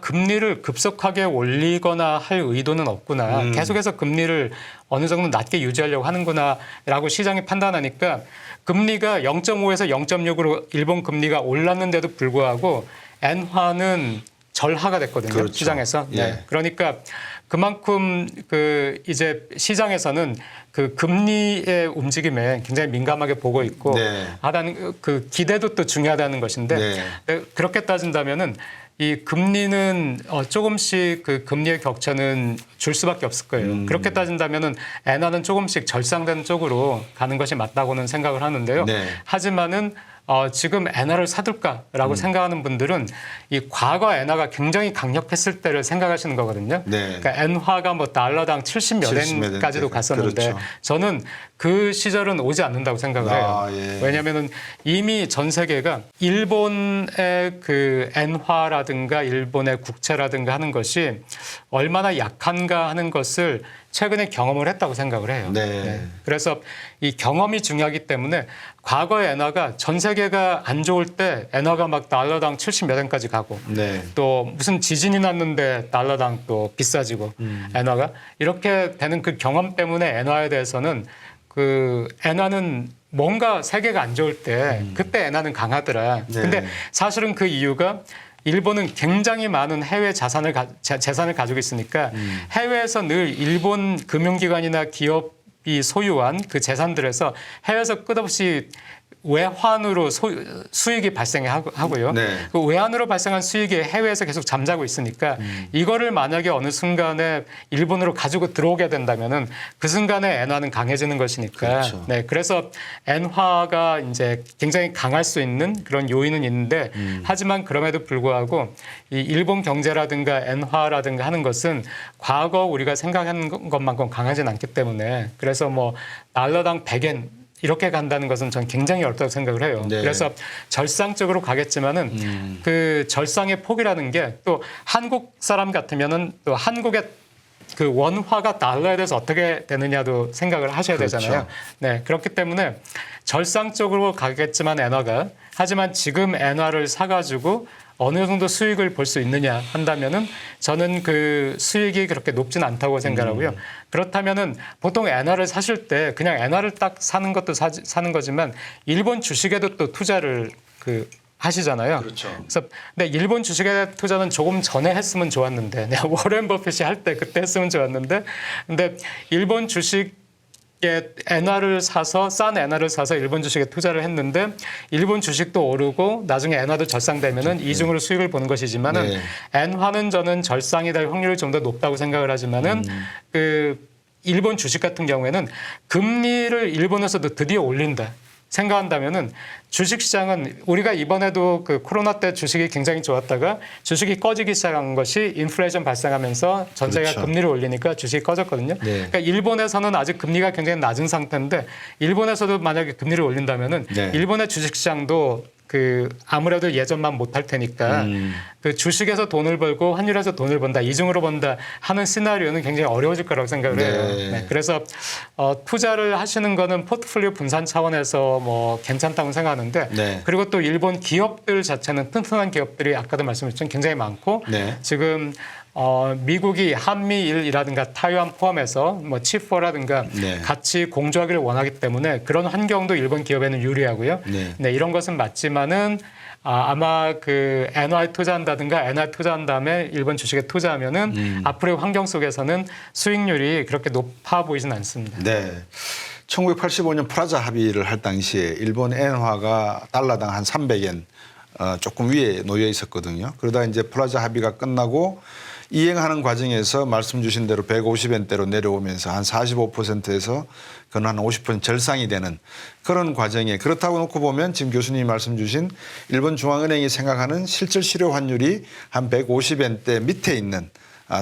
금리를 급속하게 올리거나 할 의도는 없구나. 계속해서 금리를 어느 정도 낮게 유지하려고 하는구나라고 시장이 판단하니까 금리가 0.5에서 0.6으로 일본 금리가 올랐는데도 불구하고 엔화는 절하가 됐거든요. 그렇죠. 시장에서. 예. 네. 그러니까 그만큼 그 이제 시장에서는 그 금리의 움직임에 굉장히 민감하게 보고 있고 네. 하다는 그 기대도 또 중요하다는 것인데 네. 그렇게 따진다면은 이 금리는 조금씩 그 금리의 격차는 줄 수밖에 없을 거예요. 그렇게 따진다면은 엔화는 조금씩 절상되는 쪽으로 가는 것이 맞다고는 생각을 하는데요. 네. 하지만은 지금 엔화를 사둘까라고 생각하는 분들은 이 과거 엔화가 굉장히 강력했을 때를 생각하시는 거거든요. 네. 그러니까 엔화가 뭐 달러당 70몇 70몇 엔까지도 엔대. 갔었는데 그렇죠. 저는 그 시절은 오지 않는다고 생각을 해요. 예. 왜냐하면은 이미 전 세계가 일본의 그 엔화라든가 일본의 국채라든가 하는 것이 얼마나 약한가 하는 것을 최근에 경험을 했다고 생각을 해요. 네. 그래서 이 경험이 중요하기 때문에 과거의 엔화가 전 세계가 안 좋을 때 엔화가 막 달러당 70몇 엔까지 가고 네. 또 무슨 지진이 났는데 달러당 또 비싸지고 엔화가 이렇게 되는 그 경험 때문에 엔화에 대해서는 그 엔화는 뭔가 세계가 안 좋을 때 그때 엔화는 강하더라. 네. 근데 사실은 그 이유가 일본은 굉장히 많은 해외 재산을 가지고 있으니까 해외에서 늘 일본 금융기관이나 기업이 소유한 그 재산들에서 해외에서 끝없이 외환으로 수익이 발생하고요. 네. 그 외환으로 발생한 수익이 해외에서 계속 잠자고 있으니까 이거를 만약에 어느 순간에 일본으로 가지고 들어오게 된다면은 그 순간에 엔화는 강해지는 것이니까. 그렇죠. 네. 그래서 엔화가 이제 굉장히 강할 수 있는 그런 요인은 있는데 하지만 그럼에도 불구하고 이 일본 경제라든가 엔화라든가 하는 것은 과거 우리가 생각하는 것만큼 강하지는 않기 때문에 그래서 뭐 달러당 100엔 이렇게 간다는 것은 저는 굉장히 어렵다고 생각을 해요. 네. 그래서 절상적으로 가겠지만은 그 절상의 폭이라는 게 또 한국 사람 같으면은 또 한국의 그 원화가 달러에 대해서 어떻게 되느냐도 생각을 하셔야 그렇죠. 되잖아요. 네. 그렇기 때문에 절상적으로 가겠지만 엔화가 하지만 지금 엔화를 사가지고 어느 정도 수익을 볼 수 있느냐 한다면은 저는 그 수익이 그렇게 높진 않다고 생각하고요. 그렇다면은 보통 엔화를 사실 때 그냥 엔화를 딱 사는 것도 사는 거지만 일본 주식에도 또 투자를 하시잖아요. 그렇죠. 그래서 근데 일본 주식에 투자는 조금 전에 했으면 좋았는데 내가 워렌 버핏이 할 때 그때 했으면 좋았는데 근데 일본 주식 엔화를 사서 싼 엔화를 사서 일본 주식에 투자를 했는데 일본 주식도 오르고 나중에 엔화도 절상되면은 이중으로 수익을 보는 것이지만은 네. 엔화는 저는 절상이 될 확률이 좀 더 높다고 생각을 하지만은 그 일본 주식 같은 경우에는 금리를 일본에서도 드디어 올린다. 생각한다면은 주식시장은 우리가 이번에도 그 코로나 때 주식이 굉장히 좋았다가 주식이 꺼지기 시작한 것이 인플레이션 발생하면서 전 세계가 그렇죠. 금리를 올리니까 주식이 꺼졌거든요. 네. 그러니까 일본에서는 아직 금리가 굉장히 낮은 상태인데 일본에서도 만약에 금리를 올린다면은 네. 일본의 주식시장도 그 아무래도 예전만 못할 테니까 그 주식에서 돈을 벌고 환율에서 돈을 번다 이중으로 번다 하는 시나리오는 굉장히 어려워질 거라고 생각을 해요. 네. 네. 그래서 투자를 하시는 거는 포트폴리오 분산 차원에서 뭐 괜찮다고 생각하는데 네. 그리고 또 일본 기업들 자체는 튼튼한 기업들이 아까도 말씀드렸지만 굉장히 많고 네. 지금 미국이 한미일이라든가 타이완 포함해서 뭐 치포라든가 네. 같이 공조하기를 원하기 때문에 그런 환경도 일본 기업에는 유리하고요. 네. 네, 이런 것은 맞지만은 아마 그 엔화에 투자한다든가 엔화에 투자한 다음에 일본 주식에 투자하면은 앞으로의 환경 속에서는 수익률이 그렇게 높아 보이진 않습니다. 네. 1985년 프라자 합의를 할 당시에 일본 엔화가 달러당 한 300엔 조금 위에 놓여 있었거든요. 그러다 이제 프라자 합의가 끝나고 이행하는 과정에서 말씀 주신 대로 150엔대로 내려오면서 한 45%에서 그건 한 50% 절상이 되는 그런 과정에, 그렇다고 놓고 보면 지금 교수님이 말씀 주신 일본 중앙은행이 생각하는 실질 실효 환율이 한 150엔대 밑에 있는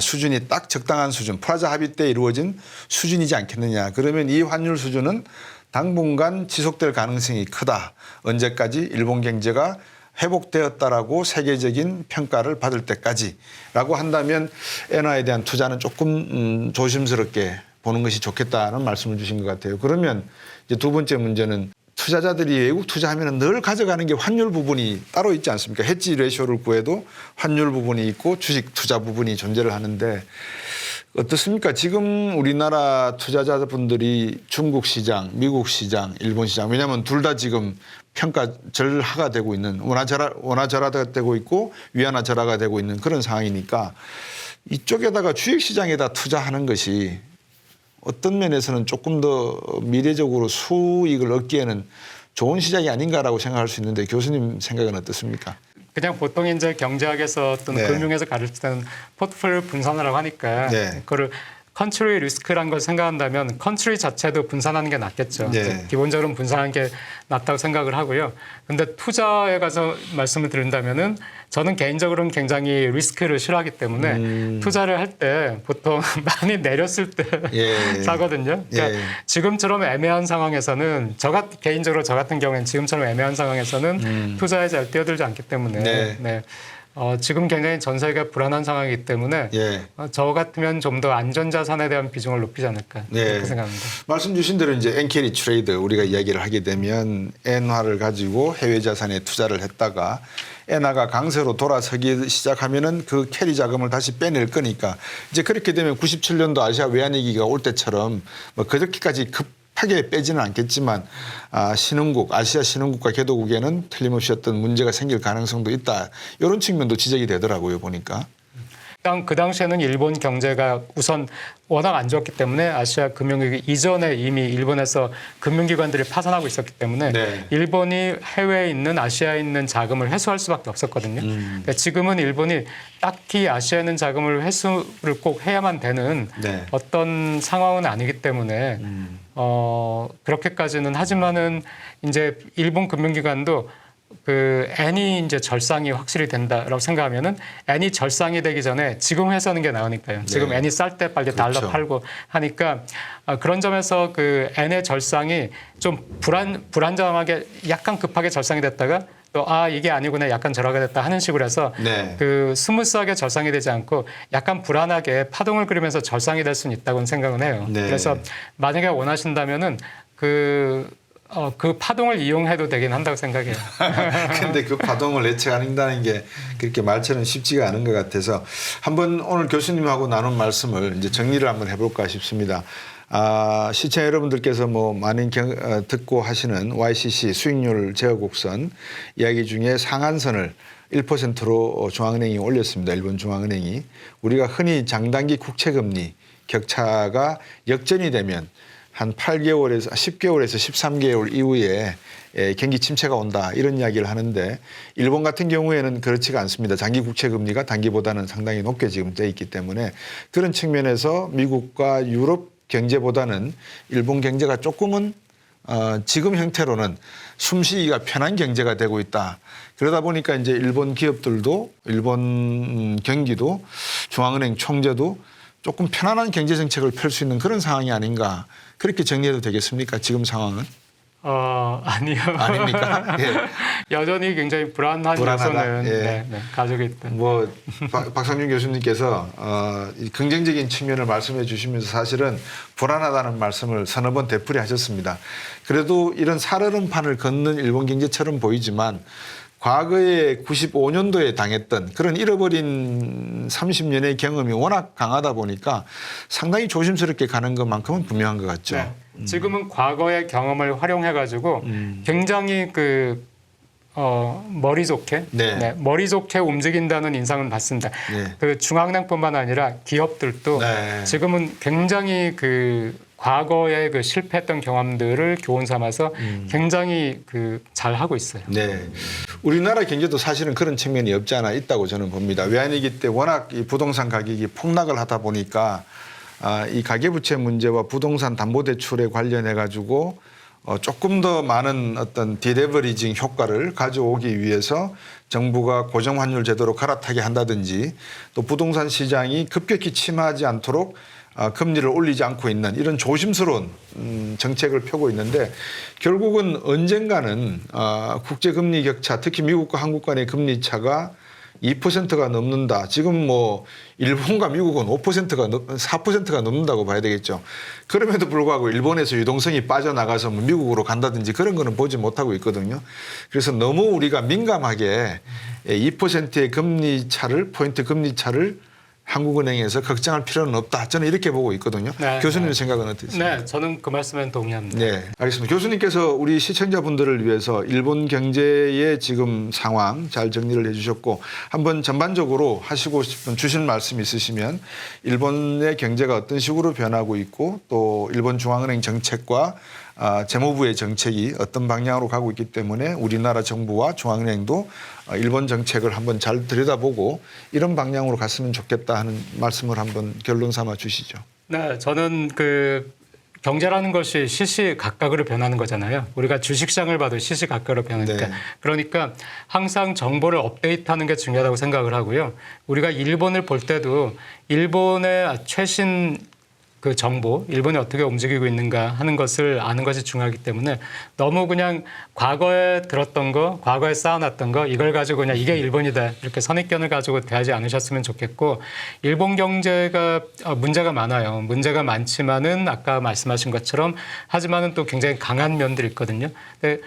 수준이 딱 적당한 수준, 프라자 합의 때 이루어진 수준이지 않겠느냐. 그러면 이 환율 수준은 당분간 지속될 가능성이 크다. 언제까지? 일본 경제가 회복되었다라고 세계적인 평가를 받을 때까지라고 한다면 엔화에 대한 투자는 조금 조심스럽게 보는 것이 좋겠다는 말씀을 주신 것 같아요. 그러면 이제 두 번째 문제는 투자자들이 외국 투자하면 늘 가져가는 게 환율 부분이 따로 있지 않습니까? 헤지 레이쇼를 구해도 환율 부분이 있고 주식 투자 부분이 존재를 하는데 어떻습니까? 지금 우리나라 투자자분들이 중국 시장, 미국 시장, 일본 시장, 왜냐하면 둘 다 지금 평가 절하가 되고 있는, 원화절하가 되고 있고 위안화절하가 되고 있는 그런 상황이니까 이쪽에다가 주식시장에다 투자하는 것이 어떤 면에서는 조금 더 미래적으로 수익을 얻기에는 좋은 시장이 아닌가라고 생각할 수 있는데 교수님 생각은 어떻습니까? 그냥 보통 이제 경제학에서 또는 네. 금융에서 가르칠 때는 포트폴리오 분산하라고 하니까 네. 그거를 컨트리 리스크라는 걸 생각한다면 컨트리 자체도 분산하는 게 낫겠죠. 네. 기본적으로 분산하는 게 낫다고 생각을 하고요. 근데 투자에 가서 말씀을 드린다면은 저는 개인적으로는 굉장히 리스크를 싫어하기 때문에 투자를 할 때 보통 많이 내렸을 때 예. 사거든요. 그러니까 예. 지금처럼 애매한 상황에서는 개인적으로 저 같은 경우에는 지금처럼 애매한 상황에서는 투자에 잘 뛰어들지 않기 때문에 네. 지금 굉장히 전 세계가 불안한 상황이기 때문에 예. 저 같으면 좀 더 안전자산에 대한 비중을 높이지 않을까 그렇게 생각합니다. 말씀 주신 대로 이제 엔캐리 트레이드 우리가 이야기를 하게 되면 엔화를 가지고 해외 자산에 투자를 했다가 엔화가 강세로 돌아서기 시작하면은 그 캐리 자금을 다시 빼낼 거니까 이제 그렇게 되면 97년도 아시아 외환위기가 올 때처럼 뭐 그렇게까지 급하게 빼지는 않겠지만 아시아 신흥국과 개도국에는 틀림없이 어떤 문제가 생길 가능성도 있다. 이런 측면도 지적이 되더라고요, 보니까. 그 당시에는 일본 경제가 우선 워낙 안 좋았기 때문에 아시아 금융위기 이전에 이미 일본에서 금융기관들이 파산하고 있었기 때문에 네. 일본이 해외에 있는 아시아에 있는 자금을 회수할 수밖에 없었거든요. 그러니까 지금은 일본이 딱히 아시아에 있는 자금을 회수를 꼭 해야만 되는 네. 어떤 상황은 아니기 때문에 그렇게까지는 하지만은 이제 일본 금융기관도 그 엔이 이제 절상이 확실히 된다라고 생각하면은 엔이 절상이 되기 전에 지금 회사는 게 나으니까요. 지금 네. 엔이 쌀 때 빨리 그렇죠. 달러 팔고 하니까 그런 점에서 그 엔의 절상이 좀 불안정하게 약간 급하게 절상이 됐다가 또 이게 아니구나 약간 절하게 됐다 하는 식으로 해서 네. 그 스무스하게 절상이 되지 않고 약간 불안하게 파동을 그리면서 절상이 될 수는 있다고는 생각은 해요. 네. 그래서 만약에 원하신다면은 그 파동을 이용해도 되긴 한다고 생각해요. 근데 그 파동을 예측한다는 게 그렇게 말처럼 쉽지가 않은 것 같아서 한번 오늘 교수님하고 나눈 말씀을 이제 정리를 한번 해볼까 싶습니다. 시청자 여러분들께서 뭐 많이 듣고 하시는 YCC 수익률 제어 곡선 이야기 중에 상한선을 1%로 중앙은행이 올렸습니다. 일본 중앙은행이. 우리가 흔히 장단기 국채금리 격차가 역전이 되면 한 8개월에서 10개월에서 13개월 이후에 경기 침체가 온다 이런 이야기를 하는데 일본 같은 경우에는 그렇지가 않습니다. 장기 국채 금리가 단기보다는 상당히 높게 지금 돼 있기 때문에 그런 측면에서 미국과 유럽 경제보다는 일본 경제가 조금은 지금 형태로는 숨쉬기가 편한 경제가 되고 있다. 그러다 보니까 이제 일본 기업들도 일본 경기도 중앙은행 총재도 조금 편안한 경제 정책을 펼 수 있는 그런 상황이 아닌가. 그렇게 정리해도 되겠습니까? 지금 상황은? 아니요. 아닙니까? 예. 여전히 굉장히 불안한 요소는 예. 가지고 있다. 뭐 박상준 교수님께서 이 긍정적인 측면을 말씀해 주시면서 사실은 불안하다는 말씀을 서너 번 되풀이하셨습니다. 그래도 이런 살얼음 판을 걷는 일본 경제처럼 보이지만 과거에 95년도에 당했던 그런 잃어버린 30년의 경험이 워낙 강하다 보니까 상당히 조심스럽게 가는 것만큼은 분명한 것 같죠. 네. 지금은 과거의 경험을 활용해가지고 굉장히 머리 좋게, 네. 머리 좋게 움직인다는 인상은 받습니다. 네. 그 중앙은행뿐만 아니라 기업들도 네. 지금은 굉장히 과거에 그 실패했던 경험들을 교훈 삼아서 굉장히 그 잘 하고 있어요. 네. 우리나라 경제도 사실은 그런 측면이 없지 않아 있다고 저는 봅니다. 외환위기 때 워낙 이 부동산 가격이 폭락을 하다 보니까 이 가계부채 문제와 부동산 담보대출에 관련해 가지고 조금 더 많은 어떤 디레버리징 효과를 가져오기 위해서 정부가 고정환율 제도로 갈아타게 한다든지 또 부동산 시장이 급격히 침하지 않도록 금리를 올리지 않고 있는 이런 조심스러운 정책을 펴고 있는데 결국은 언젠가는 국제금리 격차 특히 미국과 한국 간의 금리 차가 2%가 넘는다. 지금 뭐 일본과 미국은 4%가 넘는다고 봐야 되겠죠. 그럼에도 불구하고 일본에서 유동성이 빠져나가서 뭐 미국으로 간다든지 그런 거는 보지 못하고 있거든요. 그래서 너무 우리가 민감하게 2%의 금리 차를 포인트 금리 차를 한국은행에서 걱정할 필요는 없다. 저는 이렇게 보고 있거든요. 네, 교수님 네. 생각은 어떠세요? 네, 저는 그 말씀에 동의합니다. 네, 알겠습니다. 교수님께서 우리 시청자분들을 위해서 일본 경제의 지금 상황 잘 정리를 해주셨고 한번 전반적으로 하시고 싶은 주신 말씀 있으시면 일본의 경제가 어떤 식으로 변하고 있고 또 일본 중앙은행 정책과 재무부의 정책이 어떤 방향으로 가고 있기 때문에 우리나라 정부와 중앙은행도 일본 정책을 한번 잘 들여다보고 이런 방향으로 갔으면 좋겠다 하는 말씀을 한번 결론 삼아 주시죠. 네, 저는 그 경제라는 것이 시시각각으로 변하는 거잖아요. 우리가 주식시장을 봐도 시시각각으로 변하니까. 네. 그러니까 항상 정보를 업데이트하는 게 중요하다고 생각을 하고요. 우리가 일본을 볼 때도 일본의 최신 그 정보, 일본이 어떻게 움직이고 있는가 하는 것을 아는 것이 중요하기 때문에 너무 그냥 과거에 들었던 거, 과거에 쌓아놨던 거 이걸 가지고 그냥 이게 일본이다 이렇게 선입견을 가지고 대하지 않으셨으면 좋겠고 일본 경제가 문제가 많아요. 문제가 많지만은 아까 말씀하신 것처럼 하지만은 또 굉장히 강한 면들이 있거든요. 근데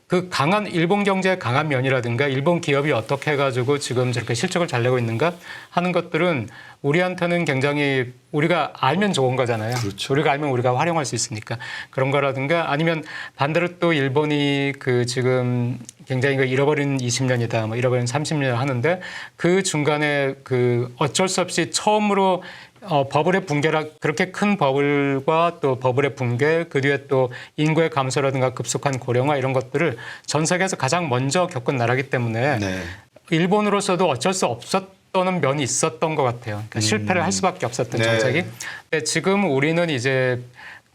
그 강한 일본 경제의 강한 면이라든가 일본 기업이 어떻게 해가지고 지금 저렇게 실적을 잘 내고 있는가 하는 것들은 우리한테는 굉장히 우리가 알면 좋은 거잖아요. 그렇죠. 우리가 알면 우리가 활용할 수 있으니까 그런 거라든가 아니면 반대로 또 일본이 그 지금 굉장히 그 잃어버린 20년이다, 뭐 잃어버린 30년 하는데 그 중간에 그 어쩔 수 없이 처음으로 버블의 붕괴라 그렇게 큰 버블과 또 버블의 붕괴 그 뒤에 또 인구의 감소라든가 급속한 고령화 이런 것들을 전 세계에서 가장 먼저 겪은 나라이기 때문에 네. 일본으로서도 어쩔 수 없었던 면이 있었던 것 같아요. 그러니까 실패를 할 수밖에 없었던 네. 정책이. 근데 지금 우리는 이제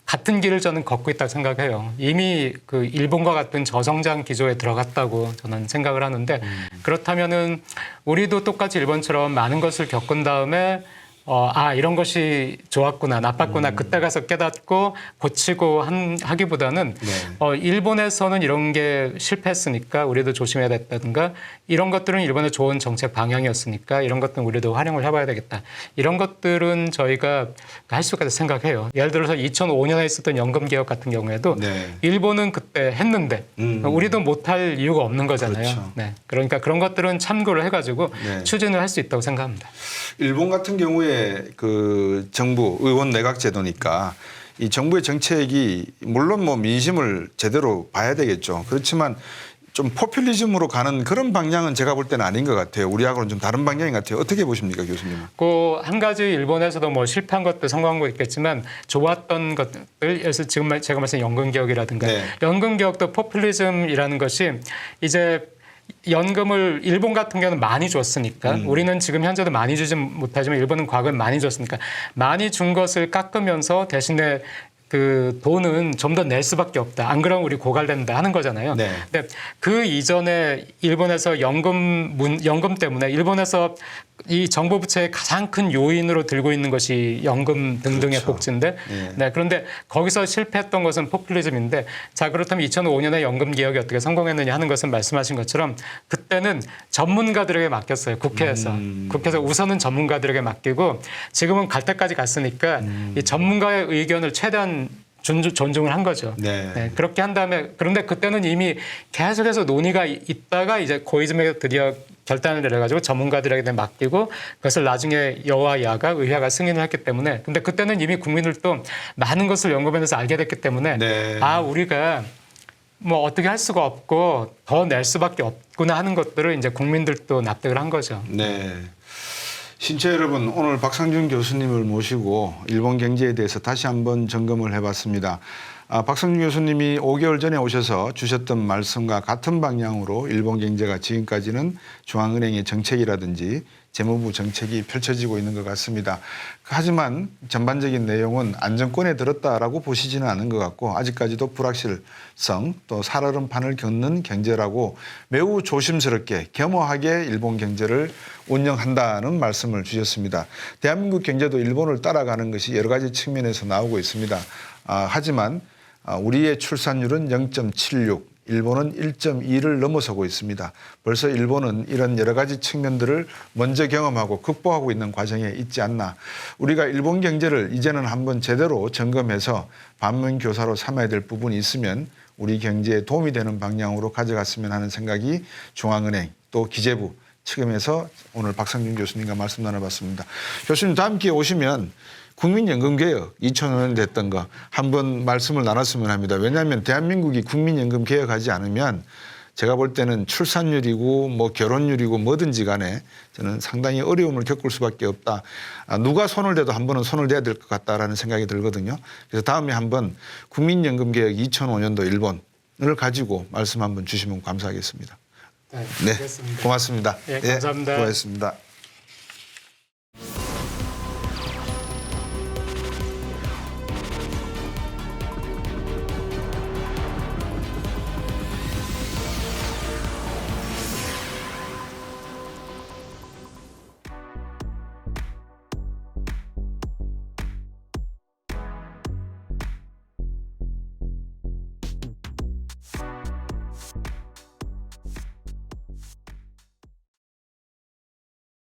같은 길을 저는 걷고 있다고 생각해요. 이미 그 일본과 같은 저성장 기조에 들어갔다고 저는 생각을 하는데 그렇다면은 우리도 똑같이 일본처럼 많은 것을 겪은 다음에 이런 것이 좋았구나, 나빴구나, 그때 가서 깨닫고 고치고 하기보다는 일본에서는 이런 게 실패했으니까 우리도 조심해야 됐다든가 이런 것들은 일본의 좋은 정책 방향이었으니까 이런 것들은 우리도 활용을 해봐야 되겠다. 이런 것들은 저희가 할 수가 있다고 생각해요. 예를 들어서 2005년에 있었던 연금개혁 같은 경우에도 네. 일본은 그때 했는데 우리도 못할 이유가 없는 거잖아요. 그렇죠. 네. 그러니까 그런 것들은 참고를 해가지고 네. 추진을 할 수 있다고 생각합니다. 일본 같은 경우에 그 정부 의원 내각 제도니까 이 정부의 정책이 물론 뭐 민심을 제대로 봐야 되겠죠. 그렇지만 좀 포퓰리즘으로 가는 그런 방향은 제가 볼 때는 아닌 것 같아요. 우리하고는 좀 다른 방향인 것 같아요. 어떻게 보십니까, 교수님은? 그 한 가지 일본에서도 뭐 실패한 것도 성공한 거 있겠지만 좋았던 것들에서 지금 제가 말씀드린 연금개혁이라든가 네. 연금개혁도 포퓰리즘이라는 것이 이제 연금을 일본 같은 경우는 많이 줬으니까 우리는 지금 현재도 많이 주진 못하지만 일본은 과거에 많이 줬으니까 많이 준 것을 깎으면서 대신에 그 돈은 좀 더 낼 수밖에 없다. 안 그러면 우리 고갈된다 하는 거잖아요. 네. 근데 그 이전에 일본에서 연금 때문에 일본에서 이 정부 부채의 가장 큰 요인으로 들고 있는 것이 연금 등등의 그렇죠. 복지인데 네. 네, 그런데 거기서 실패했던 것은 포퓰리즘인데 자 그렇다면 2005년에 연금 개혁이 어떻게 성공했느냐 하는 것은 말씀하신 것처럼 그때는 전문가들에게 맡겼어요. 국회에서 우선은 전문가들에게 맡기고 지금은 갈 때까지 갔으니까 이 전문가의 의견을 최대한 존중을 한 거죠. 네. 네, 그렇게 한 다음에 그런데 그때는 이미 계속해서 논의가 있다가 이제 고이즈맥에 드디어 결단을 내려가지고 전문가들에게 맡기고 그것을 나중에 여와 야가 의회가 승인을 했기 때문에 근데 그때는 이미 국민들도 많은 것을 연금에 대해서 알게 됐기 때문에 네. 우리가 뭐 어떻게 할 수가 없고 더 낼 수밖에 없구나 하는 것들을 이제 국민들도 납득을 한 거죠. 네. 신체 여러분, 오늘 박상준 교수님을 모시고 일본 경제에 대해서 다시 한번 점검을 해봤습니다. 박상준 교수님이 5개월 전에 오셔서 주셨던 말씀과 같은 방향으로 일본 경제가 지금까지는 중앙은행의 정책이라든지 재무부 정책이 펼쳐지고 있는 것 같습니다. 하지만 전반적인 내용은 안정권에 들었다라고 보시지는 않은 것 같고 아직까지도 불확실성 또 살얼음판을 겪는 경제라고 매우 조심스럽게 겸허하게 일본 경제를 운영한다는 말씀을 주셨습니다. 대한민국 경제도 일본을 따라가는 것이 여러 가지 측면에서 나오고 있습니다. 하지만 우리의 출산율은 0.76, 일본은 1.2를 넘어서고 있습니다. 벌써 일본은 이런 여러 가지 측면들을 먼저 경험하고 극복하고 있는 과정에 있지 않나. 우리가 일본 경제를 이제는 한번 제대로 점검해서 반면교사로 삼아야 될 부분이 있으면 우리 경제에 도움이 되는 방향으로 가져갔으면 하는 생각이 중앙은행 또 기재부 측면에서 오늘 박상준 교수님과 말씀 나눠봤습니다. 교수님 다음 기회에 오시면 국민연금개혁 2005년 됐던 거 한번 말씀을 나눴으면 합니다. 왜냐하면 대한민국이 국민연금 개혁하지 않으면 제가 볼 때는 출산율이고 뭐 결혼율이고 뭐든지 간에 저는 상당히 어려움을 겪을 수밖에 없다. 누가 손을 대도 한 번은 손을 대야 될 것 같다라는 생각이 들거든요. 그래서 다음에 한번 국민연금개혁 2005년도 일본을 가지고 말씀 한번 주시면 감사하겠습니다. 네, 네, 고맙습니다. 네, 감사합니다. 고맙습니다.